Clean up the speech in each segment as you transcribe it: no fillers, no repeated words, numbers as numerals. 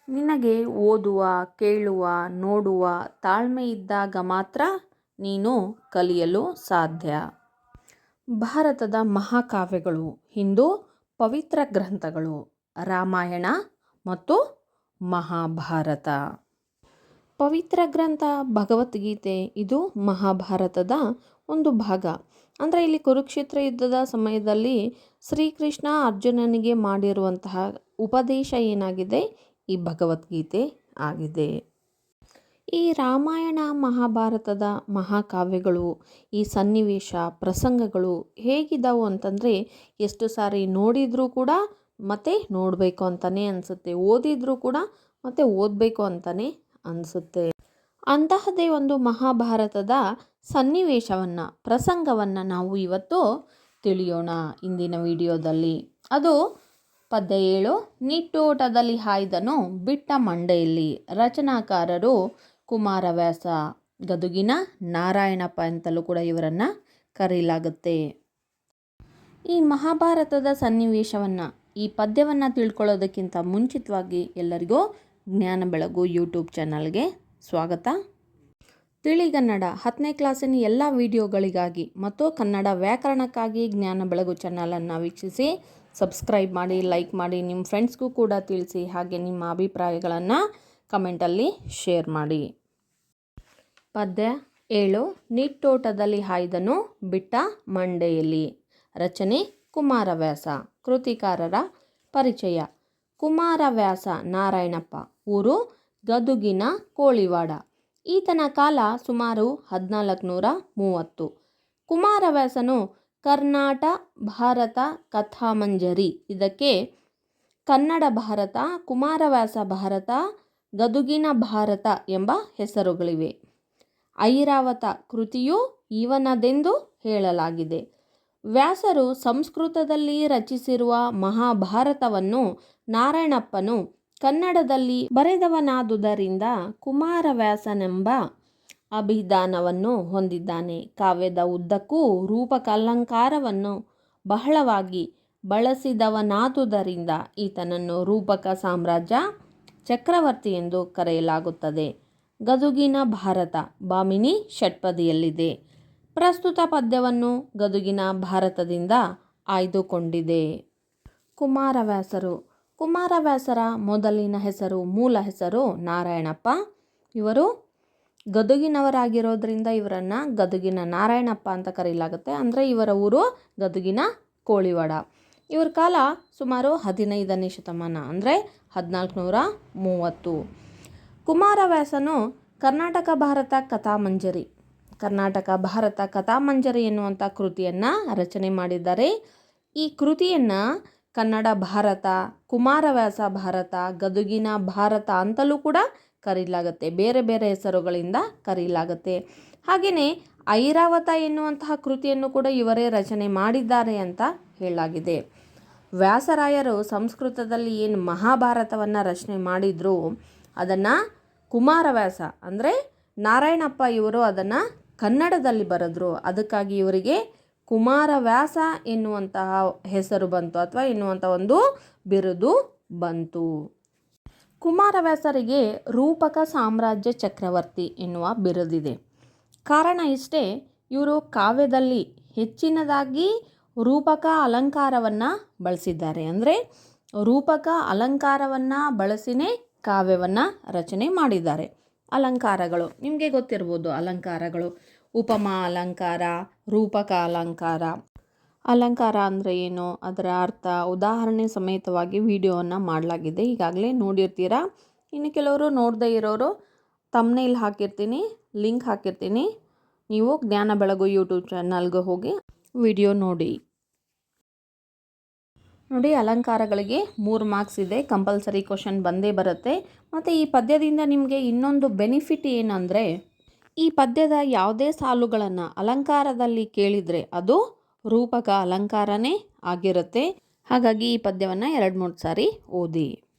ನಿನಗೆ ಓದುವ, ಕೇಳುವ, ನೋಡುವ ತಾಳ್ಮೆ ಇದ್ದಾಗ ಮಾತ್ರ ನೀನು ಕಲಿಯಲು ಸಾಧ್ಯ. ಭಾರತದ ಮಹಾಕಾವ್ಯಗಳು, ಹಿಂದೂ ಪವಿತ್ರ ಗ್ರಂಥಗಳು, ರಾಮಾಯಣ ಮತ್ತು ಮಹಾಭಾರತ. ಪವಿತ್ರ ಗ್ರಂಥ ಭಗವದ್ಗೀತೆ ಇದು ಮಹಾಭಾರತದ ಒಂದು ಭಾಗ. ಅಂದರೆ ಇಲ್ಲಿ ಕುರುಕ್ಷೇತ್ರ ಯುದ್ಧದ ಸಮಯದಲ್ಲಿ ಶ್ರೀಕೃಷ್ಣ ಅರ್ಜುನನಿಗೆ ಮಾಡಿರುವಂತಹ ಉಪದೇಶ ಏನಾಗಿದೆ, ಈ ಭಗವದ್ಗೀತೆ ಆಗಿದೆ. ಈ ರಾಮಾಯಣ ಮಹಾಭಾರತದ ಮಹಾಕಾವ್ಯಗಳು, ಈ ಸನ್ನಿವೇಶ ಪ್ರಸಂಗಗಳು ಹೇಗಿದ್ದಾವು ಅಂತಂದರೆ, ಎಷ್ಟು ಸಾರಿ ನೋಡಿದರೂ ಕೂಡ ಮತ್ತೆ ನೋಡಬೇಕು ಅಂತಲೇ ಅನಿಸುತ್ತೆ, ಓದಿದರೂ ಕೂಡ ಮತ್ತೆ ಓದಬೇಕು ಅಂತಲೇ ಅನಿಸುತ್ತೆ. ಅಂತಹದೇ ಒಂದು ಮಹಾಭಾರತದ ಸನ್ನಿವೇಶವನ್ನು, ಪ್ರಸಂಗವನ್ನು ನಾವು ಇವತ್ತು ತಿಳಿಯೋಣ ಇಂದಿನ ವಿಡಿಯೋದಲ್ಲಿ. ಅದು ಪದ್ಯ 7, ನಿಟ್ಟೋಟದಲ್ಲಿ ಹಾಯ್ದನು ಬಿಟ್ಟ ಮಂಡೆಯಲ್ಲಿ. ರಚನಾಕಾರರು ಕುಮಾರವ್ಯಾಸ, ಗದುಗಿನ ನಾರಾಯಣಪ್ಪ ಅಂತಲೂ ಕೂಡ ಇವರನ್ನು ಕರೆಯಲಾಗುತ್ತೆ. ಈ ಮಹಾಭಾರತದ ಸನ್ನಿವೇಶವನ್ನು, ಈ ಪದ್ಯವನ್ನು ತಿಳ್ಕೊಳ್ಳೋದಕ್ಕಿಂತ ಮುಂಚಿತವಾಗಿ ಎಲ್ಲರಿಗೂ ಜ್ಞಾನ ಬೆಳಗು ಯೂಟ್ಯೂಬ್ ಚಾನಲ್ಗೆ ಸ್ವಾಗತ. ತಿಳಿಗನ್ನಡ 10ನೇ ಕ್ಲಾಸಿನ ಎಲ್ಲ ವಿಡಿಯೋಗಳಿಗಾಗಿ ಮತ್ತು ಕನ್ನಡ ವ್ಯಾಕರಣಕ್ಕಾಗಿ ಜ್ಞಾನ ಬೆಳಗು ಚಾನಲನ್ನು ವೀಕ್ಷಿಸಿ, ಸಬ್ಸ್ಕ್ರೈಬ್ ಮಾಡಿ, ಲೈಕ್ ಮಾಡಿ, ನಿಮ್ಮ ಫ್ರೆಂಡ್ಸ್ಗೂ ಕೂಡ ತಿಳಿಸಿ. ಹಾಗೆ ನಿಮ್ಮ ಅಭಿಪ್ರಾಯಗಳನ್ನು ಕಮೆಂಟಲ್ಲಿ ಶೇರ್ ಮಾಡಿ. ಪದ್ಯ 7, ನಿಟ್ಟೋಟದಲ್ಲಿ ಹಾಯ್ದನು ಬಿಟ್ಟ ಮಂಡೆಯಲ್ಲಿ. ರಚನೆ ಕುಮಾರವ್ಯಾಸ. ಕೃತಿಕಾರರ ಪರಿಚಯ. ಕುಮಾರವ್ಯಾಸ ನಾರಾಯಣಪ್ಪ, ಊರು ಗದುಗಿನ ಕೋಳಿವಾಡ. ಈತನ ಕಾಲ ಸುಮಾರು 1430. ಕುಮಾರವ್ಯಾಸನು ಕರ್ನಾಟ ಭಾರತ ಕಥಾಮಂಜರಿ, ಇದಕ್ಕೆ ಕನ್ನಡ ಭಾರತ, ಕುಮಾರವ್ಯಾಸ ಭಾರತ, ಗದುಗಿನ ಭಾರತ ಎಂಬ ಹೆಸರುಗಳಿವೆ. ಐರಾವತ ಕೃತಿಯು ಇವನದೆಂದು ಹೇಳಲಾಗಿದೆ. ವ್ಯಾಸರು ಸಂಸ್ಕೃತದಲ್ಲಿ ರಚಿಸಿರುವ ಮಹಾಭಾರತವನ್ನು ನಾರಾಯಣಪ್ಪನು ಕನ್ನಡದಲ್ಲಿ ಬರೆದವನಾದುದರಿಂದ ಕುಮಾರವ್ಯಾಸನೆಂಬ ಅಭಿಧಾನವನ್ನು ಹೊಂದಿದ್ದಾನೆ. ಕಾವ್ಯದ ಉದ್ದಕ್ಕೂ ರೂಪಕಾಲಂಕಾರವನ್ನು ಬಹಳವಾಗಿ ಬಳಸಿದವನಾದುದರಿಂದ ಈತನನ್ನು ರೂಪಕ ಸಾಮ್ರಾಜ್ಯ ಚಕ್ರವರ್ತಿ ಎಂದು ಕರೆಯಲಾಗುತ್ತದೆ. ಗದುಗಿನ ಭಾರತ ಭಾಮಿನಿ ಷಟ್ಪದಿಯಲ್ಲಿದೆ. ಪ್ರಸ್ತುತ ಪದ್ಯವನ್ನು ಗದುಗಿನ ಭಾರತದಿಂದ ಆಯ್ದುಕೊಂಡಿದೆ. ಕುಮಾರವ್ಯಾಸರು. ಕುಮಾರವ್ಯಾಸರ ಮೊದಲಿನ ಹೆಸರು, ಮೂಲ ಹೆಸರು ನಾರಾಯಣಪ್ಪ. ಇವರು ಗದುಗಿನವರಾಗಿರೋದ್ರಿಂದ ಇವರನ್ನು ಗದುಗಿನ ನಾರಾಯಣಪ್ಪ ಅಂತ ಕರೆಯಲಾಗುತ್ತೆ. ಅಂದರೆ ಇವರ ಊರು ಗದುಗಿನ ಕೋಳಿವಾಡ. ಇವ್ರ ಕಾಲ ಸುಮಾರು 15ನೇ ಶತಮಾನ, ಅಂದರೆ 1430. ಕುಮಾರವ್ಯಾಸನು ಕರ್ನಾಟಕ ಭಾರತ ಕಥಾಮಂಜರಿ, ಕರ್ನಾಟಕ ಭಾರತ ಕಥಾಮಂಜರಿ ಎನ್ನುವಂಥ ಕೃತಿಯನ್ನು ರಚನೆ ಮಾಡಿದ್ದಾರೆ. ಈ ಕೃತಿಯನ್ನು ಕನ್ನಡ ಭಾರತ, ಕುಮಾರವ್ಯಾಸ ಭಾರತ, ಗದುಗಿನ ಭಾರತ ಅಂತಲೂ ಕೂಡ ಕರೆಯಲಾಗುತ್ತೆ. ಬೇರೆ ಬೇರೆ ಹೆಸರುಗಳಿಂದ ಕರೆಯಲಾಗುತ್ತೆ. ಹಾಗೆಯೇ ಐರಾವತ ಎನ್ನುವಂತಹ ಕೃತಿಯನ್ನು ಕೂಡ ಇವರೇ ರಚನೆ ಮಾಡಿದ್ದಾರೆ ಅಂತ ಹೇಳಲಾಗಿದೆ. ವ್ಯಾಸರಾಯರು ಸಂಸ್ಕೃತದಲ್ಲಿ ಏನು ಮಹಾಭಾರತವನ್ನು ರಚನೆ ಮಾಡಿದ್ರು, ಅದನ್ನು ಕುಮಾರವ್ಯಾಸ ಅಂದರೆ ನಾರಾಯಣಪ್ಪ ಇವರು ಅದನ್ನು ಕನ್ನಡದಲ್ಲಿ ಬರೆದ್ರು. ಅದಕ್ಕಾಗಿ ಇವರಿಗೆ ಕುಮಾರವ್ಯಾಸ ಎನ್ನುವಂತಹ ಹೆಸರು ಬಂತು, ಅಥವಾ ಎನ್ನುವಂಥ ಒಂದು ಬಿರುದು ಬಂತು. ಕುಮಾರವ್ಯಾಸರಿಗೆ ರೂಪಕ ಸಾಮ್ರಾಜ್ಯ ಚಕ್ರವರ್ತಿ ಎನ್ನುವ ಬಿರುದಿದೆ. ಕಾರಣ ಇಷ್ಟೇ, ಇವರು ಕಾವ್ಯದಲ್ಲಿ ಹೆಚ್ಚಿನದಾಗಿ ರೂಪಕ ಅಲಂಕಾರವನ್ನು ಬಳಸಿದ್ದಾರೆ. ಅಂದರೆ ರೂಪಕ ಅಲಂಕಾರವನ್ನು ಬಳಸಿನೇ ಕಾವ್ಯವನ್ನು ರಚನೆ ಮಾಡಿದ್ದಾರೆ. ಅಲಂಕಾರಗಳು ನಿಮಗೆ ಗೊತ್ತಿರ್ಬೋದು. ಅಲಂಕಾರಗಳು ಉಪಮಾ ಅಲಂಕಾರ, ರೂಪಕ ಅಲಂಕಾರ. ಅಲಂಕಾರ ಅಂದರೆ ಏನು, ಅದರ ಅರ್ಥ, ಉದಾಹರಣೆ ಸಮೇತವಾಗಿ ವಿಡಿಯೋವನ್ನು ಮಾಡಲಾಗಿದೆ, ಈಗಾಗಲೇ ನೋಡಿರ್ತೀರಾ. ಇನ್ನು ಕೆಲವರು ನೋಡದೇ ಇರೋರು ತಮ್ನೇಲ್ ಹಾಕಿರ್ತೀನಿ, ಲಿಂಕ್ ಹಾಕಿರ್ತೀನಿ, ನೀವು ಜ್ಞಾನ ಬೆಳಗು ಯೂಟ್ಯೂಬ್ ಚಾನಲ್ಗೆ ಹೋಗಿ ವಿಡಿಯೋ ನೋಡಿ. ನೋಡಿ, ಅಲಂಕಾರಗಳಿಗೆ 3 ಮಾರ್ಕ್ಸ್ ಇದೆ, ಕಂಪಲ್ಸರಿ ಕ್ವಶನ್ ಬಂದೇ ಬರುತ್ತೆ. ಮತ್ತು ಈ ಪದ್ಯದಿಂದ ನಿಮಗೆ ಇನ್ನೊಂದು ಬೆನಿಫಿಟ್ ಏನಂದರೆ, ಈ ಪದ್ಯದ ಯಾವುದೇ ಸಾಲುಗಳನ್ನು ಅಲಂಕಾರದಲ್ಲಿ ಕೇಳಿದರೆ ಅದು ರೂಪಕ ಅಲಂಕಾರನೇ ಆಗಿರುತ್ತೆ. ಹಾಗಾಗಿ ಈ ಪದ್ಯವನ್ನು 2-3 ಸಾರಿ ಓದಿ.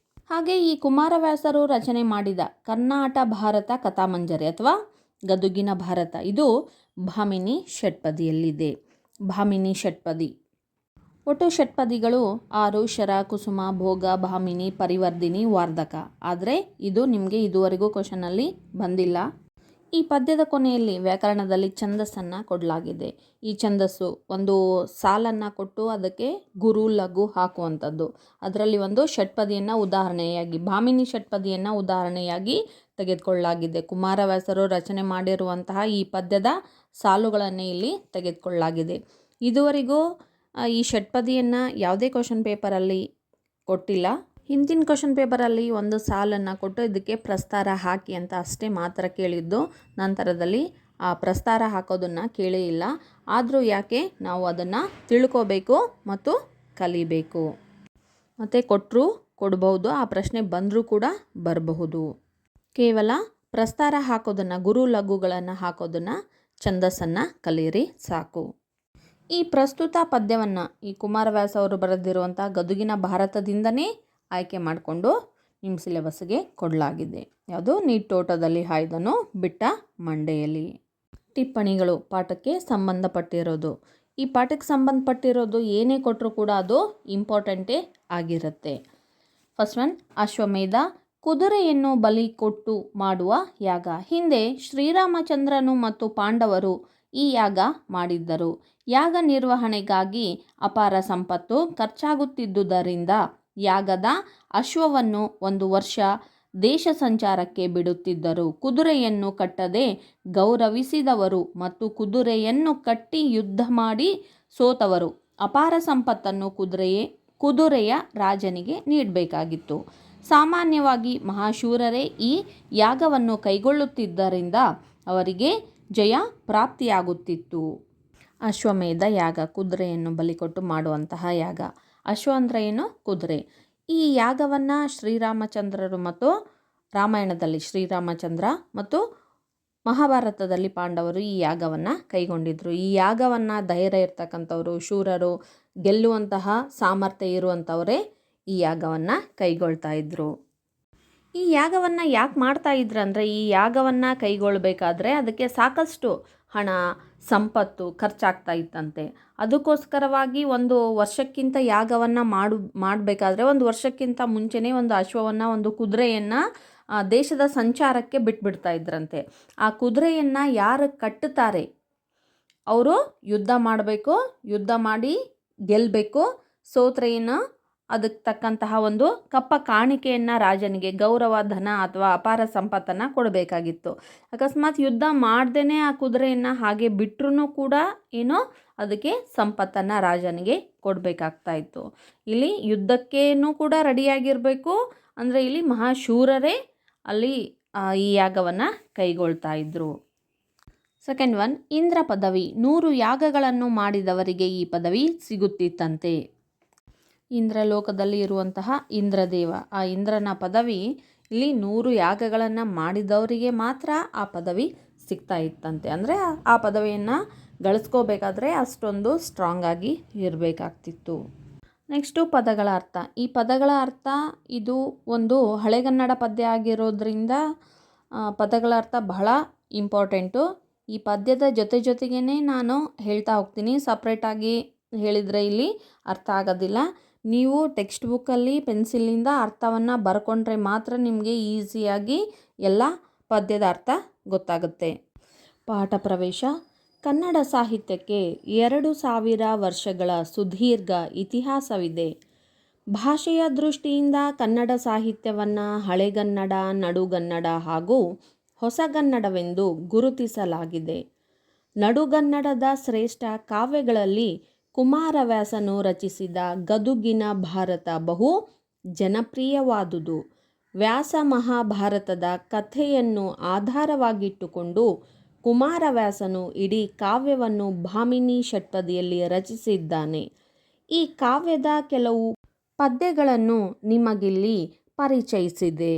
ಹಾಗೆ ಈ ಕುಮಾರವ್ಯಾಸರು ರಚನೆ ಮಾಡಿದ ಕರ್ನಾಟ ಭಾರತ ಕಥಾಮಂಜರಿ ಅಥವಾ ಗದುಗಿನ ಭಾರತ ಇದು ಭಾಮಿನಿ ಷಟ್ಪದಿಯಲ್ಲಿದೆ. ಭಾಮಿನಿ ಷಟ್ಪದಿ ಒಟ್ಟು ಷಟ್ಪದಿಗಳು 6: ಶರ, ಕುಸುಮ, ಭೋಗ, ಭಾಮಿನಿ, ಪರಿವರ್ಧಿನಿ, ವಾರ್ಧಕ. ಆದರೆ ಇದು ನಿಮಗೆ ಇದುವರೆಗೂ ಕ್ವಶನಲ್ಲಿ ಬಂದಿಲ್ಲ. ಈ ಪದ್ಯದ ಕೊನೆಯಲ್ಲಿ ವ್ಯಾಕರಣದಲ್ಲಿ ಛಂದಸ್ಸನ್ನು ಕೊಡಲಾಗಿದೆ. ಈ ಛಂದಸ್ಸು ಒಂದು ಸಾಲನ್ನು ಕೊಟ್ಟು ಅದಕ್ಕೆ ಗುರು ಲಘು ಹಾಕುವಂಥದ್ದು. ಅದರಲ್ಲಿ ಒಂದು ಷಟ್ಪದಿಯನ್ನು ಉದಾಹರಣೆಯಾಗಿ, ಭಾಮಿನಿ ಷಟ್ಪದಿಯನ್ನು ಉದಾಹರಣೆಯಾಗಿ ತೆಗೆದುಕೊಳ್ಳಲಾಗಿದೆ. ಕುಮಾರವ್ಯಾಸರು ರಚನೆ ಮಾಡಿರುವಂತಹ ಈ ಪದ್ಯದ ಸಾಲುಗಳನ್ನೇ ಇಲ್ಲಿ ತೆಗೆದುಕೊಳ್ಳಲಾಗಿದೆ. ಇದುವರೆಗೂ ಈ ಷಟ್ಪದಿಯನ್ನು ಯಾವುದೇ ಕ್ವಶನ್ ಪೇಪರಲ್ಲಿ ಕೊಟ್ಟಿಲ್ಲ. ಹಿಂದಿನ ಕ್ವಶನ್ ಪೇಪರಲ್ಲಿ ಒಂದು ಸಾಲನ್ನು ಕೊಟ್ಟು ಇದಕ್ಕೆ ಪ್ರಸ್ತಾರ ಹಾಕಿ ಅಂತ ಅಷ್ಟೇ ಮಾತ್ರ ಕೇಳಿದ್ದು. ನಂತರದಲ್ಲಿ ಆ ಪ್ರಸ್ತಾರ ಹಾಕೋದನ್ನು ಕೇಳೇ ಇಲ್ಲ. ಆದರೂ ಯಾಕೆ ನಾವು ಅದನ್ನು ತಿಳ್ಕೋಬೇಕು ಮತ್ತು ಕಲಿಬೇಕು. ಮತ್ತು ಕೊಟ್ಟರು ಕೊಡ್ಬೋದು, ಆ ಪ್ರಶ್ನೆ ಬಂದರೂ ಕೂಡ ಬರಬಹುದು. ಕೇವಲ ಪ್ರಸ್ತಾರ ಹಾಕೋದನ್ನು, ಗುರು ಲಘುಗಳನ್ನು ಹಾಕೋದನ್ನು, ಛಂದಸ್ಸನ್ನು ಕಲಿಯಿರಿ ಸಾಕು. ಈ ಪ್ರಸ್ತುತ ಪದ್ಯವನ್ನು ಈ ಕುಮಾರವ್ಯಾಸ ಅವರು ಬರೆದಿರುವಂಥ ಗದುಗಿನ ಭಾರತದಿಂದನೇ ಆಯ್ಕೆ ಮಾಡಿಕೊಂಡು ನಿಮ್ಮ ಸಿಲೆಬಸ್ಗೆ ಕೊಡಲಾಗಿದೆ. ಯಾವುದು? ನೀಟೋಟದಲ್ಲಿ ಹಾಯ್ದನು ಬಿಟ್ಟ ಮಂಡೆಯಲ್ಲಿ. ಟಿಪ್ಪಣಿಗಳು ಪಾಠಕ್ಕೆ ಸಂಬಂಧಪಟ್ಟಿರೋದು. ಈ ಪಾಠಕ್ಕೆ ಸಂಬಂಧಪಟ್ಟಿರೋದು ಏನೇ ಕೊಟ್ಟರೂ ಕೂಡ ಅದು ಇಂಪಾರ್ಟೆಂಟೇ ಆಗಿರುತ್ತೆ. ಫಸ್ಟ್ ಒನ್, ಅಶ್ವಮೇಧ ಕುದುರೆಯನ್ನು ಬಲಿ ಕೊಟ್ಟು ಮಾಡುವ ಯಾಗ. ಹಿಂದೆ ಶ್ರೀರಾಮಚಂದ್ರನು ಮತ್ತು ಪಾಂಡವರು ಈ ಯಾಗ ಮಾಡಿದ್ದರು. ಯಾಗ ನಿರ್ವಹಣೆಗಾಗಿ ಅಪಾರ ಸಂಪತ್ತು ಖರ್ಚಾಗುತ್ತಿದ್ದುದರಿಂದ ಯಾಗದ ಅಶ್ವವನ್ನು 1 ವರ್ಷ ದೇಶ ಸಂಚಾರಕ್ಕೆ ಬಿಡುತ್ತಿದ್ದರು. ಕುದುರೆಯನ್ನು ಕಟ್ಟದೆ ಗೌರವಿಸಿದವರು ಮತ್ತು ಕುದುರೆಯನ್ನು ಕಟ್ಟಿ ಯುದ್ಧ ಮಾಡಿ ಸೋತವರು ಅಪಾರ ಸಂಪತ್ತನ್ನು ಕುದುರೆಯ ರಾಜನಿಗೆ ನೀಡಬೇಕಾಗಿತ್ತು. ಸಾಮಾನ್ಯವಾಗಿ ಮಹಾಶೂರರೇ ಈ ಯಾಗವನ್ನು ಕೈಗೊಳ್ಳುತ್ತಿದ್ದರಿಂದ ಅವರಿಗೆ ಜಯ ಪ್ರಾಪ್ತಿಯಾಗುತ್ತಿತ್ತು. ಅಶ್ವಮೇಧ ಯಾಗ, ಕುದುರೆಯನ್ನು ಬಲಿಕೊಟ್ಟು ಮಾಡುವಂತಹ ಯಾಗ. ಅಶ್ವ ಅಂದರೆ ಏನು? ಕುದುರೆ. ಈ ಯಾಗವನ್ನು ಶ್ರೀರಾಮಚಂದ್ರರು ಮತ್ತು ರಾಮಾಯಣದಲ್ಲಿ ಶ್ರೀರಾಮಚಂದ್ರ ಮತ್ತು ಮಹಾಭಾರತದಲ್ಲಿ ಪಾಂಡವರು ಈ ಯಾಗವನ್ನು ಕೈಗೊಂಡಿದ್ದರು. ಈ ಯಾಗವನ್ನು ಧೈರ್ಯ ಇರ್ತಕ್ಕಂಥವ್ರು, ಶೂರರು, ಗೆಲ್ಲುವಂತಹ ಸಾಮರ್ಥ್ಯ ಇರುವಂಥವರೇ ಈ ಯಾಗವನ್ನು ಕೈಗೊಳ್ತಾ ಇದ್ದರು. ಈ ಯಾಗವನ್ನು ಯಾಕೆ ಮಾಡ್ತಾ ಇದ್ರು ಅಂದರೆ, ಈ ಯಾಗವನ್ನು ಕೈಗೊಳ್ಳಬೇಕಾದ್ರೆ ಅದಕ್ಕೆ ಸಾಕಷ್ಟು ಹಣ, ಸಂಪತ್ತು ಖರ್ಚಾಗ್ತಾ ಇತ್ತಂತೆ. ಅದಕ್ಕೋಸ್ಕರವಾಗಿ 1 ವರ್ಷಕ್ಕಿಂತ ಯಾಗವನ್ನು ಮಾಡಬೇಕಾದ್ರೆ 1 ವರ್ಷಕ್ಕಿಂತ ಮುಂಚೆನೇ ಒಂದು ಅಶ್ವವನ್ನು, ಒಂದು ಕುದುರೆಯನ್ನು ದೇಶದ ಸಂಚಾರಕ್ಕೆ ಬಿಟ್ಬಿಡ್ತಾ ಇದ್ರಂತೆ. ಆ ಕುದುರೆಯನ್ನು ಯಾರು ಕಟ್ಟುತ್ತಾರೆ ಅವರು ಯುದ್ಧ ಮಾಡಬೇಕು, ಯುದ್ಧ ಮಾಡಿ ಗೆಲ್ಲಬೇಕು. ಸೋತ್ರೆಯನ್ನು ಅದಕ್ಕೆ ತಕ್ಕಂತಹ ಒಂದು ಕಪ್ಪ ಕಾಣಿಕೆಯನ್ನು ರಾಜನಿಗೆ, ಗೌರವ, ಧನ ಅಥವಾ ಅಪಾರ ಸಂಪತ್ತನ್ನು ಕೊಡಬೇಕಾಗಿತ್ತು. ಅಕಸ್ಮಾತ್ ಯುದ್ಧ ಮಾಡ್ದೇ ಆ ಕುದುರೆಯನ್ನು ಹಾಗೆ ಬಿಟ್ಟರೂ ಕೂಡ ಏನೋ ಅದಕ್ಕೆ ಸಂಪತ್ತನ್ನು ರಾಜನಿಗೆ ಕೊಡಬೇಕಾಗ್ತಾ ಇತ್ತು. ಇಲ್ಲಿ ಯುದ್ಧಕ್ಕೇನೂ ಕೂಡ ರೆಡಿಯಾಗಿರಬೇಕು. ಅಂದರೆ ಇಲ್ಲಿ ಮಹಾಶೂರರೇ ಅಲ್ಲಿ ಈ ಯಾಗವನ್ನು ಕೈಗೊಳ್ತಾ ಇದ್ದರು. ಸೆಕೆಂಡ್ ಒನ್, ಇಂದ್ರ ಪದವಿ. 100 ಯಾಗಗಳನ್ನು ಮಾಡಿದವರಿಗೆ ಈ ಪದವಿ ಸಿಗುತ್ತಿತ್ತಂತೆ. ಇಂದ್ರಲೋಕದಲ್ಲಿ ಇರುವಂತಹ ಇಂದ್ರದೇವ, ಆ ಇಂದ್ರನ ಪದವಿ ಇಲ್ಲಿ 100 ಯಾಗಗಳನ್ನು ಮಾಡಿದವರಿಗೆ ಮಾತ್ರ ಆ ಪದವಿ ಸಿಗ್ತಾ ಇತ್ತಂತೆ. ಅಂದರೆ ಆ ಪದವಿಯನ್ನು ಗಳಿಸ್ಕೋಬೇಕಾದ್ರೆ ಅಷ್ಟೊಂದು ಸ್ಟ್ರಾಂಗ್ ಆಗಿ ಇರಬೇಕಾಗ್ತಿತ್ತು. ನೆಕ್ಸ್ಟು ಪದಗಳ ಅರ್ಥ. ಈ ಪದಗಳ ಅರ್ಥ ಇದು ಒಂದು ಹಳೆಗನ್ನಡ ಪದ್ಯ ಆಗಿರೋದ್ರಿಂದ ಪದಗಳ ಅರ್ಥ ಬಹಳ ಇಂಪಾರ್ಟೆಂಟು. ಈ ಪದ್ಯದ ಜೊತೆಗೇ ನಾನು ಹೇಳ್ತಾ ಹೋಗ್ತೀನಿ. ಸಪ್ರೇಟಾಗಿ ಹೇಳಿದರೆ ಇಲ್ಲಿ ಅರ್ಥ ಆಗೋದಿಲ್ಲ. ನೀವು ಟೆಕ್ಸ್ಟ್ ಬುಕ್ಕಲ್ಲಿ ಪೆನ್ಸಿಲಿಂದ ಅರ್ಥವನ್ನು ಬರ್ಕೊಂಡ್ರೆ ಮಾತ್ರ ನಿಮಗೆ ಈಸಿಯಾಗಿ ಎಲ್ಲ ಪದ್ಯದ ಅರ್ಥ ಗೊತ್ತಾಗುತ್ತೆ. ಪಾಠ ಪ್ರವೇಶ. ಕನ್ನಡ ಸಾಹಿತ್ಯಕ್ಕೆ 2000 ವರ್ಷಗಳ ಸುದೀರ್ಘ ಇತಿಹಾಸವಿದೆ. ಭಾಷೆಯ ದೃಷ್ಟಿಯಿಂದ ಕನ್ನಡ ಸಾಹಿತ್ಯವನ್ನು ಹಳೆಗನ್ನಡ, ನಡುಗನ್ನಡ ಹಾಗೂ ಹೊಸಗನ್ನಡವೆಂದು ಗುರುತಿಸಲಾಗಿದೆ. ನಡುಗನ್ನಡದ ಶ್ರೇಷ್ಠ ಕಾವ್ಯಗಳಲ್ಲಿ ಕುಮಾರವ್ಯಾಸನು ರಚಿಸಿದ ಗದುಗಿನ ಭಾರತ ಬಹು ಜನಪ್ರಿಯವಾದುದು. ವ್ಯಾಸ ಮಹಾಭಾರತದ ಕಥೆಯನ್ನು ಆಧಾರವಾಗಿಟ್ಟುಕೊಂಡು ಕುಮಾರವ್ಯಾಸನು ಇಡೀ ಕಾವ್ಯವನ್ನು ಭಾಮಿನಿ ಷಟ್ಪದಿಯಲ್ಲಿ ರಚಿಸಿದ್ದಾನೆ. ಈ ಕಾವ್ಯದ ಕೆಲವು ಪದ್ಯಗಳನ್ನು ನಿಮಗಿಲ್ಲಿ ಪರಿಚಯಿಸಿದೆ.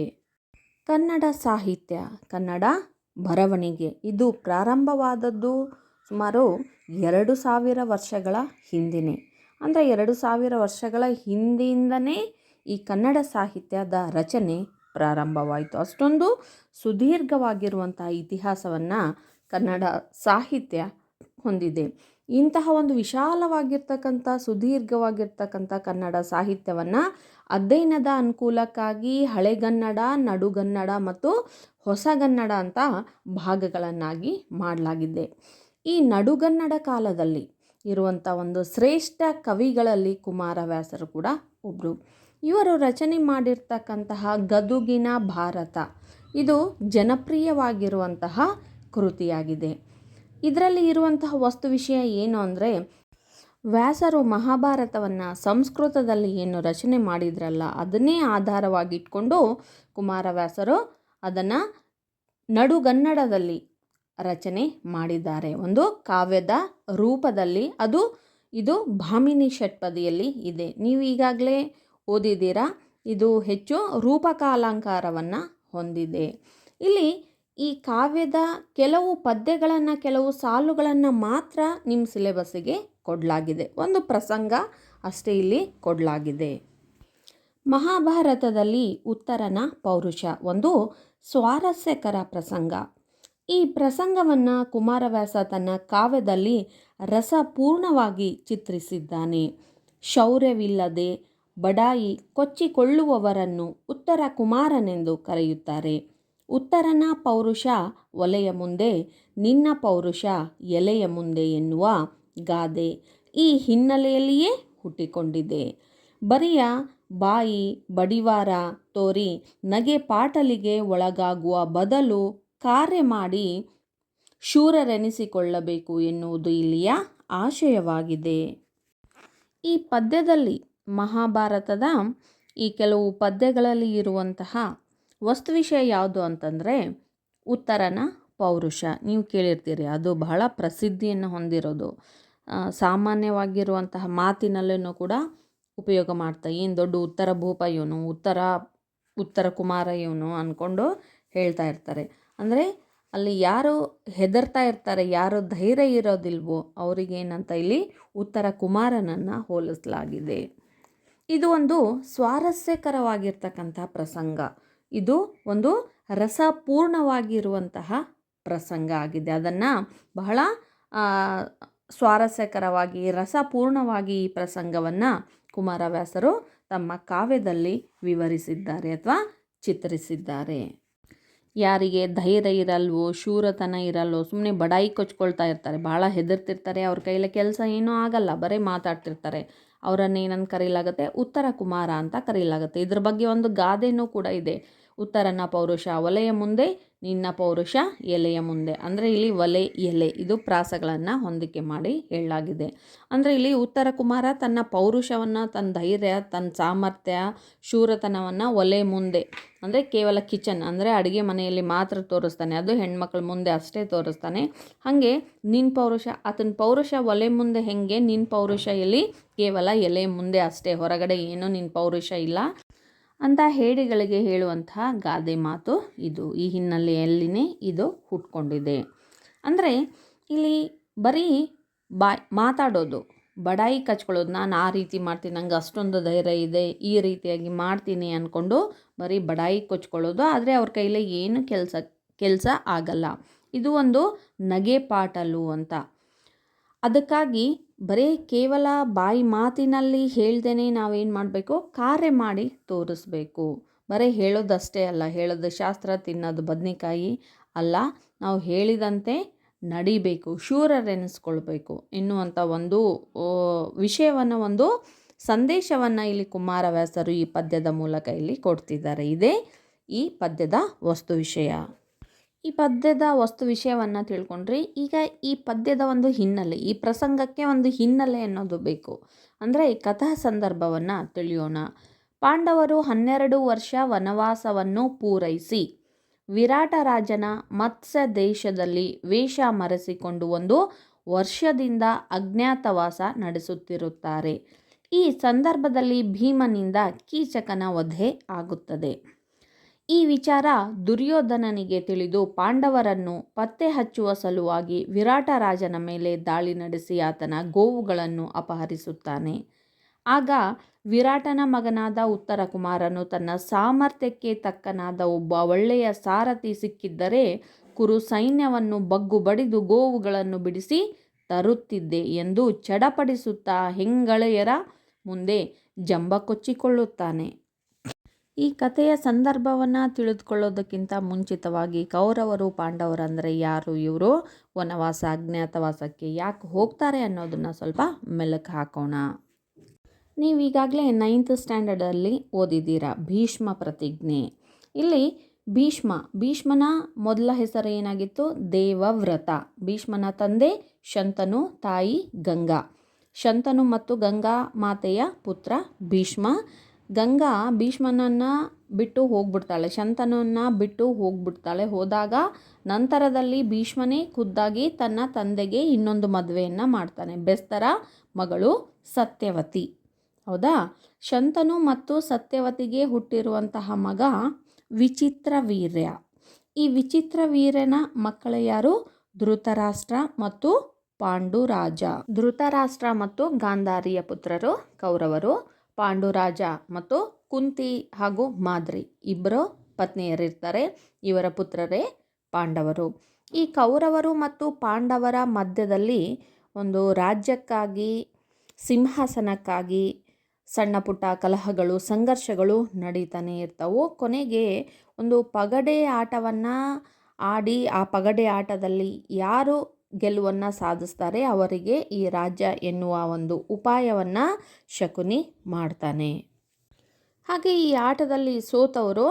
ಕನ್ನಡ ಸಾಹಿತ್ಯ, ಕನ್ನಡ ಬರವಣಿಗೆ ಇದು ಪ್ರಾರಂಭವಾದದ್ದು ಸುಮಾರು 2000 ವರ್ಷಗಳ ಹಿಂದಿನೇ. ಅಂದರೆ 2000 ವರ್ಷಗಳ ಹಿಂದಿಂದನೇ ಈ ಕನ್ನಡ ಸಾಹಿತ್ಯದ ರಚನೆ ಪ್ರಾರಂಭವಾಯಿತು. ಅಷ್ಟೊಂದು ಸುದೀರ್ಘವಾಗಿರುವಂಥ ಇತಿಹಾಸವನ್ನು ಕನ್ನಡ ಸಾಹಿತ್ಯ ಹೊಂದಿದೆ. ಇಂತಹ ಒಂದು ವಿಶಾಲವಾಗಿರ್ತಕ್ಕಂಥ ಸುದೀರ್ಘವಾಗಿರ್ತಕ್ಕಂಥ ಕನ್ನಡ ಸಾಹಿತ್ಯವನ್ನು ಅಧ್ಯಯನದ ಅನುಕೂಲಕ್ಕಾಗಿ ಹಳೆಗನ್ನಡ, ನಡುಗನ್ನಡ ಮತ್ತು ಹೊಸಗನ್ನಡ ಅಂತ ಭಾಗಗಳನ್ನಾಗಿ ಮಾಡಲಾಗಿದೆ. ಈ ನಡುಗನ್ನಡ ಕಾಲದಲ್ಲಿ ಇರುವಂಥ ಒಂದು ಶ್ರೇಷ್ಠ ಕವಿಗಳಲ್ಲಿ ಕುಮಾರವ್ಯಾಸರು ಕೂಡ ಒಬ್ಬರು. ಇವರು ರಚನೆ ಮಾಡಿರ್ತಕ್ಕಂತಹ ಗದುಗಿನ ಭಾರತ ಇದು ಜನಪ್ರಿಯವಾಗಿರುವಂತಹ ಕೃತಿಯಾಗಿದೆ. ಇದರಲ್ಲಿ ಇರುವಂತಹ ವಸ್ತು ವಿಷಯ ಏನು ಅಂದರೆ, ವ್ಯಾಸರು ಮಹಾಭಾರತವನ್ನು ಸಂಸ್ಕೃತದಲ್ಲಿ ಏನು ರಚನೆ ಮಾಡಿದ್ರಲ್ಲ ಅದನ್ನೇ ಆಧಾರವಾಗಿಟ್ಕೊಂಡು ಕುಮಾರವ್ಯಾಸರು ಅದನ್ನು ನಡುಗನ್ನಡದಲ್ಲಿ ರಚನೆ ಮಾಡಿದ್ದಾರೆ. ಒಂದು ಕಾವ್ಯದ ರೂಪದಲ್ಲಿ ಇದು ಭಾಮಿನಿ ಷಟ್ಪದಿಯಲ್ಲಿ ಇದೆ. ನೀವು ಈಗಾಗಲೇ ಓದಿದ್ದೀರಾ. ಇದು ಹೆಚ್ಚು ರೂಪಕಾಲಂಕಾರವನ್ನು ಹೊಂದಿದೆ. ಇಲ್ಲಿ ಈ ಕಾವ್ಯದ ಕೆಲವು ಪದ್ಯಗಳನ್ನು, ಕೆಲವು ಸಾಲುಗಳನ್ನು ಮಾತ್ರ ನಿಮ್ಮ ಸಿಲೆಬಸ್ಸಿಗೆ ಕೊಡಲಾಗಿದೆ. ಒಂದು ಪ್ರಸಂಗ ಅಷ್ಟೇ ಇಲ್ಲಿ ಕೊಡಲಾಗಿದೆ. ಮಹಾಭಾರತದಲ್ಲಿ ಉತ್ತರನ ಪೌರುಷ ಒಂದು ಸ್ವಾರಸ್ಯಕರ ಪ್ರಸಂಗ. ಈ ಪ್ರಸಂಗವನ್ನು ಕುಮಾರವ್ಯಾಸ ತನ್ನ ಕಾವ್ಯದಲ್ಲಿ ರಸಪೂರ್ಣವಾಗಿ ಚಿತ್ರಿಸಿದ್ದಾನೆ. ಶೌರ್ಯವಿಲ್ಲದೆ ಬಡಾಯಿ ಕೊಚ್ಚಿಕೊಳ್ಳುವವರನ್ನು ಉತ್ತರ ಕುಮಾರನೆಂದು ಕರೆಯುತ್ತಾರೆ. ಉತ್ತರನ ಪೌರುಷ ಒಲೆಯ ಮುಂದೆ, ನಿನ್ನ ಪೌರುಷ ಎಲೆಯ ಮುಂದೆ ಎನ್ನುವ ಗಾದೆ ಈ ಹಿನ್ನೆಲೆಯಲ್ಲಿಯೇ ಹುಟ್ಟಿಕೊಂಡಿದೆ. ಬರಿಯ ಬಾಯಿ ಬಡಿವಾರ ತೋರಿ ನಗೆ ಪಾಟಲಿಗೆ ಒಳಗಾಗುವ ಬದಲು ಕಾರ್ಯ ಮಾಡಿ ಶೂರರೆನಿಸಿಕೊಳ್ಳಬೇಕು ಎನ್ನುವುದು ಇಲ್ಲಿಯ ಆಶಯವಾಗಿದೆ. ಈ ಪದ್ಯದಲ್ಲಿ ಮಹಾಭಾರತದ ಈ ಕೆಲವು ಪದ್ಯಗಳಲ್ಲಿ ಇರುವಂತಹ ವಸ್ತು ವಿಷಯ ಯಾವುದು ಅಂತಂದರೆ ಉತ್ತರನ ಪೌರುಷ. ನೀವು ಕೇಳಿರ್ತೀರಿ, ಅದು ಬಹಳ ಪ್ರಸಿದ್ಧಿಯನ್ನು ಹೊಂದಿರೋದು. ಸಾಮಾನ್ಯವಾಗಿರುವಂತಹ ಮಾತಿನಲ್ಲೂ ಕೂಡ ಉಪಯೋಗ ಮಾಡ್ತಾರೆ. ಏನು ದೊಡ್ಡ ಉತ್ತರ ಭೂಪ ಇವನು, ಉತ್ತರ ಕುಮಾರ ಇವನು ಅಂದ್ಕೊಂಡು ಹೇಳ್ತಾ ಇರ್ತಾರೆ. ಅಂದರೆ ಅಲ್ಲಿ ಯಾರು ಹೆದರ್ತಾ ಇರ್ತಾರೆ, ಯಾರು ಧೈರ್ಯ ಇರೋದಿಲ್ವೋ ಅವರಿಗೇನಂತ ಇಲ್ಲಿ ಉತ್ತರ ಕುಮಾರನನ್ನು ಹೋಲಿಸಲಾಗಿದೆ. ಇದು ಒಂದು ಸ್ವಾರಸ್ಯಕರವಾಗಿರ್ತಕ್ಕಂಥ ಪ್ರಸಂಗ. ಇದು ಒಂದು ರಸಪೂರ್ಣವಾಗಿರುವಂತಹ ಪ್ರಸಂಗ ಆಗಿದೆ. ಅದನ್ನು ಬಹಳ ಸ್ವಾರಸ್ಯಕರವಾಗಿ ರಸಪೂರ್ಣವಾಗಿ ಈ ಪ್ರಸಂಗವನ್ನು ಕುಮಾರವ್ಯಾಸರು ತಮ್ಮ ಕಾವ್ಯದಲ್ಲಿ ವಿವರಿಸಿದ್ದಾರೆ ಅಥವಾ ಚಿತ್ರಿಸಿದ್ದಾರೆ. ಯಾರಿಗೆ ಧೈರ್ಯ ಇರಲ್ವೋ, ಶೂರತನ ಇರಲ್ವೋ, ಸುಮ್ಮನೆ ಬಡಾಯಿ ಕೊಚ್ಕೊಳ್ತಾ ಇರ್ತಾರೆ, ಭಾಳ ಹೆದರ್ತಿರ್ತಾರೆ, ಅವ್ರ ಕೈಲಿ ಕೆಲಸ ಏನೂ ಆಗಲ್ಲ, ಬರೀ ಮಾತಾಡ್ತಿರ್ತಾರೆ, ಅವರನ್ನೇನಂತ ಕರೀಲಾಗುತ್ತೆ, ಉತ್ತರ ಕುಮಾರ ಅಂತ ಕರೀಲಾಗುತ್ತೆ. ಇದ್ರ ಬಗ್ಗೆ ಒಂದು ಗಾದೆನೂ ಕೂಡ ಇದೆ. ಉತ್ತರನ ಪೌರುಷ ಒಲೆಯ ಮುಂದೆ, ನಿನ್ನ ಪೌರುಷ ಎಲೆಯ ಮುಂದೆ. ಅಂದರೆ ಇಲ್ಲಿ ಒಲೆ ಎಲೆ ಇದು ಪ್ರಾಸಗಳನ್ನು ಹೊಂದಿಕೆ ಮಾಡಿ ಹೇಳಲಾಗಿದೆ. ಅಂದರೆ ಇಲ್ಲಿ ಉತ್ತರ ಕುಮಾರ ತನ್ನ ಪೌರುಷವನ್ನು, ತನ್ನ ಧೈರ್ಯ, ತನ್ನ ಸಾಮರ್ಥ್ಯ, ಶೂರತನವನ್ನು ಒಲೆ ಮುಂದೆ ಅಂದರೆ ಕೇವಲ ಕಿಚನ್ ಅಂದರೆ ಅಡುಗೆ ಮನೆಯಲ್ಲಿ ಮಾತ್ರ ತೋರಿಸ್ತಾನೆ. ಅದು ಹೆಣ್ಮಕ್ಳ ಮುಂದೆ ಅಷ್ಟೇ ತೋರಿಸ್ತಾನೆ. ಹಾಗೆ ನಿನ್ನ ಪೌರುಷ, ಆತನ ಪೌರುಷ ಒಲೆ ಮುಂದೆ ಹೆಂಗೆ, ನಿನ್ನ ಪೌರುಷ ಇಲ್ಲಿ ಕೇವಲ ಎಲೆ ಮುಂದೆ ಅಷ್ಟೇ, ಹೊರಗಡೆ ಏನೂ ನಿನ್ನ ಪೌರುಷ ಇಲ್ಲ ಅಂತ ಹೇಡಿಗಳಿಗೆ ಹೇಳುವಂತಹ ಗಾದೆ ಮಾತು ಇದು. ಈ ಹಿನ್ನೆಲೆಯಲ್ಲಿನೇ ಇದು ಹುಟ್ಕೊಂಡಿದೆ. ಅಂದರೆ ಇಲ್ಲಿ ಬರೀ ಮಾತಾಡೋದು, ಬಡಾಯಿ ಕಚ್ಕೊಳ್ಳೋದು, ನಾನು ಆ ರೀತಿ ಮಾಡ್ತೀನಿ, ನಂಗೆ ಅಷ್ಟೊಂದು ಧೈರ್ಯ ಇದೆ, ಈ ರೀತಿಯಾಗಿ ಮಾಡ್ತೀನಿ ಅಂದ್ಕೊಂಡು ಬರೀ ಬಡಾಯಿ ಕೊಚ್ಕೊಳ್ಳೋದು. ಆದರೆ ಅವ್ರ ಕೈಲಿ ಏನು ಕೆಲಸ ಆಗಲ್ಲ. ಇದು ಒಂದು ನಗೆ ಪಾಟಲು ಅಂತ. ಅದಕ್ಕಾಗಿ ಬರೀ ಕೇವಲ ಬಾಯಿ ಮಾತಿನಲ್ಲಿ ಹೇಳ್ದೇನೆ ನಾವೇನು ಮಾಡಬೇಕು, ಕಾರ್ಯ ಮಾಡಿ ತೋರಿಸ್ಬೇಕು. ಬರೀ ಹೇಳೋದಷ್ಟೇ ಅಲ್ಲ, ಹೇಳೋದು ಶಾಸ್ತ್ರ, ತಿನ್ನೋದು ಬದನೆಕಾಯಿ ಅಲ್ಲ, ನಾವು ಹೇಳಿದಂತೆ ನಡಿಬೇಕು, ಶೂರರೆನಿಸ್ಕೊಳ್ಬೇಕು ಎನ್ನುವಂಥ ಒಂದು ವಿಷಯವನ್ನು, ಒಂದು ಸಂದೇಶವನ್ನು ಇಲ್ಲಿ ಕುಮಾರವ್ಯಾಸರು ಈ ಪದ್ಯದ ಮೂಲಕ ಇಲ್ಲಿ ಕೊಡ್ತಿದ್ದಾರೆ. ಇದೇ ಈ ಪದ್ಯದ ವಸ್ತು ವಿಷಯ. ಈ ಪದ್ಯದ ವಸ್ತು ವಿಷಯವನ್ನು ತಿಳ್ಕೊಂಡ್ರಿ. ಈಗ ಈ ಪದ್ಯದ ಒಂದು ಹಿನ್ನೆಲೆ, ಈ ಪ್ರಸಂಗಕ್ಕೆ ಒಂದು ಹಿನ್ನೆಲೆ ಅನ್ನೋದು ಬೇಕು. ಅಂದರೆ ಈ ಕಥಾ ಸಂದರ್ಭವನ್ನು ತಿಳಿಯೋಣ. ಪಾಂಡವರು 12 ವರ್ಷ ವನವಾಸವನ್ನು ಪೂರೈಸಿ ವಿರಾಟ ರಾಜನ ಮತ್ಸ್ಯ ದೇಶದಲ್ಲಿ ವೇಷ ಮರೆಸಿಕೊಂಡು 1 ವರ್ಷದಿಂದ ಅಜ್ಞಾತವಾಸ ನಡೆಸುತ್ತಿರುತ್ತಾರೆ. ಈ ಸಂದರ್ಭದಲ್ಲಿ ಭೀಮನಿಂದ ಕೀಚಕನ ವಧೆ ಆಗುತ್ತದೆ. ಈ ವಿಚಾರ ದುರ್ಯೋಧನನಿಗೆ ತಿಳಿದು ಪಾಂಡವರನ್ನು ಪತ್ತೆ ಹಚ್ಚುವ ಸಲುವಾಗಿ ವಿರಾಟ ರಾಜನ ಮೇಲೆ ದಾಳಿ ನಡೆಸಿ ಆತನ ಗೋವುಗಳನ್ನು ಅಪಹರಿಸುತ್ತಾನೆ. ಆಗ ವಿರಾಟನ ಮಗನಾದ ಉತ್ತರ ಕುಮಾರನು ತನ್ನ ಸಾಮರ್ಥ್ಯಕ್ಕೆ ತಕ್ಕನಾದ ಒಬ್ಬ ಒಳ್ಳೆಯ ಸಾರಥಿ ಸಿಕ್ಕಿದ್ದರೆ ಕುರು ಸೈನ್ಯವನ್ನು ಬಗ್ಗು ಬಡಿದು ಗೋವುಗಳನ್ನು ಬಿಡಿಸಿ ತರುತ್ತಿದ್ದೆ ಎಂದು ಚಡಪಡಿಸುತ್ತಾ ಹೆಂಗಳೆಯರ ಮುಂದೆ ಜಂಬ ಕೊಚ್ಚಿಕೊಳ್ಳುತ್ತಾನೆ. ಈ ಕಥೆಯ ಸಂದರ್ಭವನ್ನು ತಿಳಿದುಕೊಳ್ಳೋದಕ್ಕಿಂತ ಮುಂಚಿತವಾಗಿ ಕೌರವರು ಪಾಂಡವರು ಅಂದರೆ ಯಾರು, ಇವರು ವನವಾಸ ಅಜ್ಞಾತವಾಸಕ್ಕೆ ಯಾಕೆ ಹೋಗ್ತಾರೆ ಅನ್ನೋದನ್ನು ಸ್ವಲ್ಪ ಮೆಲುಕು ಹಾಕೋಣ. ನೀವು ಈಗಾಗಲೇ 9th ಸ್ಟ್ಯಾಂಡರ್ಡಲ್ಲಿ ಓದಿದ್ದೀರಾ ಭೀಷ್ಮ ಪ್ರತಿಜ್ಞೆ. ಇಲ್ಲಿ ಭೀಷ್ಮನ ಮೊದಲ ಹೆಸರು ಏನಾಗಿತ್ತು? ದೇವವ್ರತ. ಭೀಷ್ಮನ ತಂದೆ ಶಂತನು, ತಾಯಿ ಗಂಗಾ. ಶಂತನು ಮತ್ತು ಗಂಗಾ ಮಾತೆಯ ಪುತ್ರ ಭೀಷ್ಮ. ಗಂಗಾ ಭೀಷ್ಮನನ್ನು ಬಿಟ್ಟು ಹೋಗ್ಬಿಡ್ತಾಳೆ, ಶಂತನನ್ನು ಬಿಟ್ಟು ಹೋಗ್ಬಿಡ್ತಾಳೆ. ಹೋದಾಗ ನಂತರದಲ್ಲಿ ಭೀಷ್ಮನೇ ಖುದ್ದಾಗಿ ತನ್ನ ತಂದೆಗೆ ಇನ್ನೊಂದು ಮದುವೆಯನ್ನು ಮಾಡ್ತಾನೆ. ಬೆಸ್ತರ ಮಗಳು ಸತ್ಯವತಿ. ಹೌದಾ? ಶಂತನು ಮತ್ತು ಸತ್ಯವತಿಗೆ ಹುಟ್ಟಿರುವಂತಹ ಮಗ ವಿಚಿತ್ರವೀರ್ಯ. ಈ ವಿಚಿತ್ರವೀರ್ಯನ ಮಕ್ಕಳು ಯಾರು? ಧೃತರಾಷ್ಟ್ರ ಮತ್ತು ಪಾಂಡುರಾಜ. ಧೃತರಾಷ್ಟ್ರ ಮತ್ತು ಗಾಂಧಾರಿಯ ಪುತ್ರರು ಕೌರವರು. ಪಾಂಡುರಾಜ ಮತ್ತು ಕುಂತಿ ಹಾಗೂ ಮಾದ್ರಿ ಇಬ್ಬರು ಪತ್ನಿಯರಿರ್ತಾರೆ. ಇವರ ಪುತ್ರರೇ ಪಾಂಡವರು. ಈ ಕೌರವರು ಮತ್ತು ಪಾಂಡವರ ಮಧ್ಯದಲ್ಲಿ ಒಂದು ರಾಜ್ಯಕ್ಕಾಗಿ, ಸಿಂಹಾಸನಕ್ಕಾಗಿ ಸಣ್ಣ ಪುಟ್ಟ ಕಲಹಗಳು, ಸಂಘರ್ಷಗಳು ನಡೀತಾನೆ ಇರ್ತವು. ಕೊನೆಗೆ ಒಂದು ಪಗಡೆ ಆಟವನ್ನು ಆಡಿ ಆ ಪಗಡೆ ಆಟದಲ್ಲಿ ಯಾರು ಗೆಲುವನ್ನು ಸಾಧಿಸ್ತಾರೆ ಅವರಿಗೆ ಈ ರಾಜ್ಯ ಎನ್ನುವ ಒಂದು ಉಪಾಯವನ್ನು ಶಕುನಿ ಮಾಡ್ತಾನೆ. ಹಾಗೆ ಈ ಆಟದಲ್ಲಿ ಸೋತವರು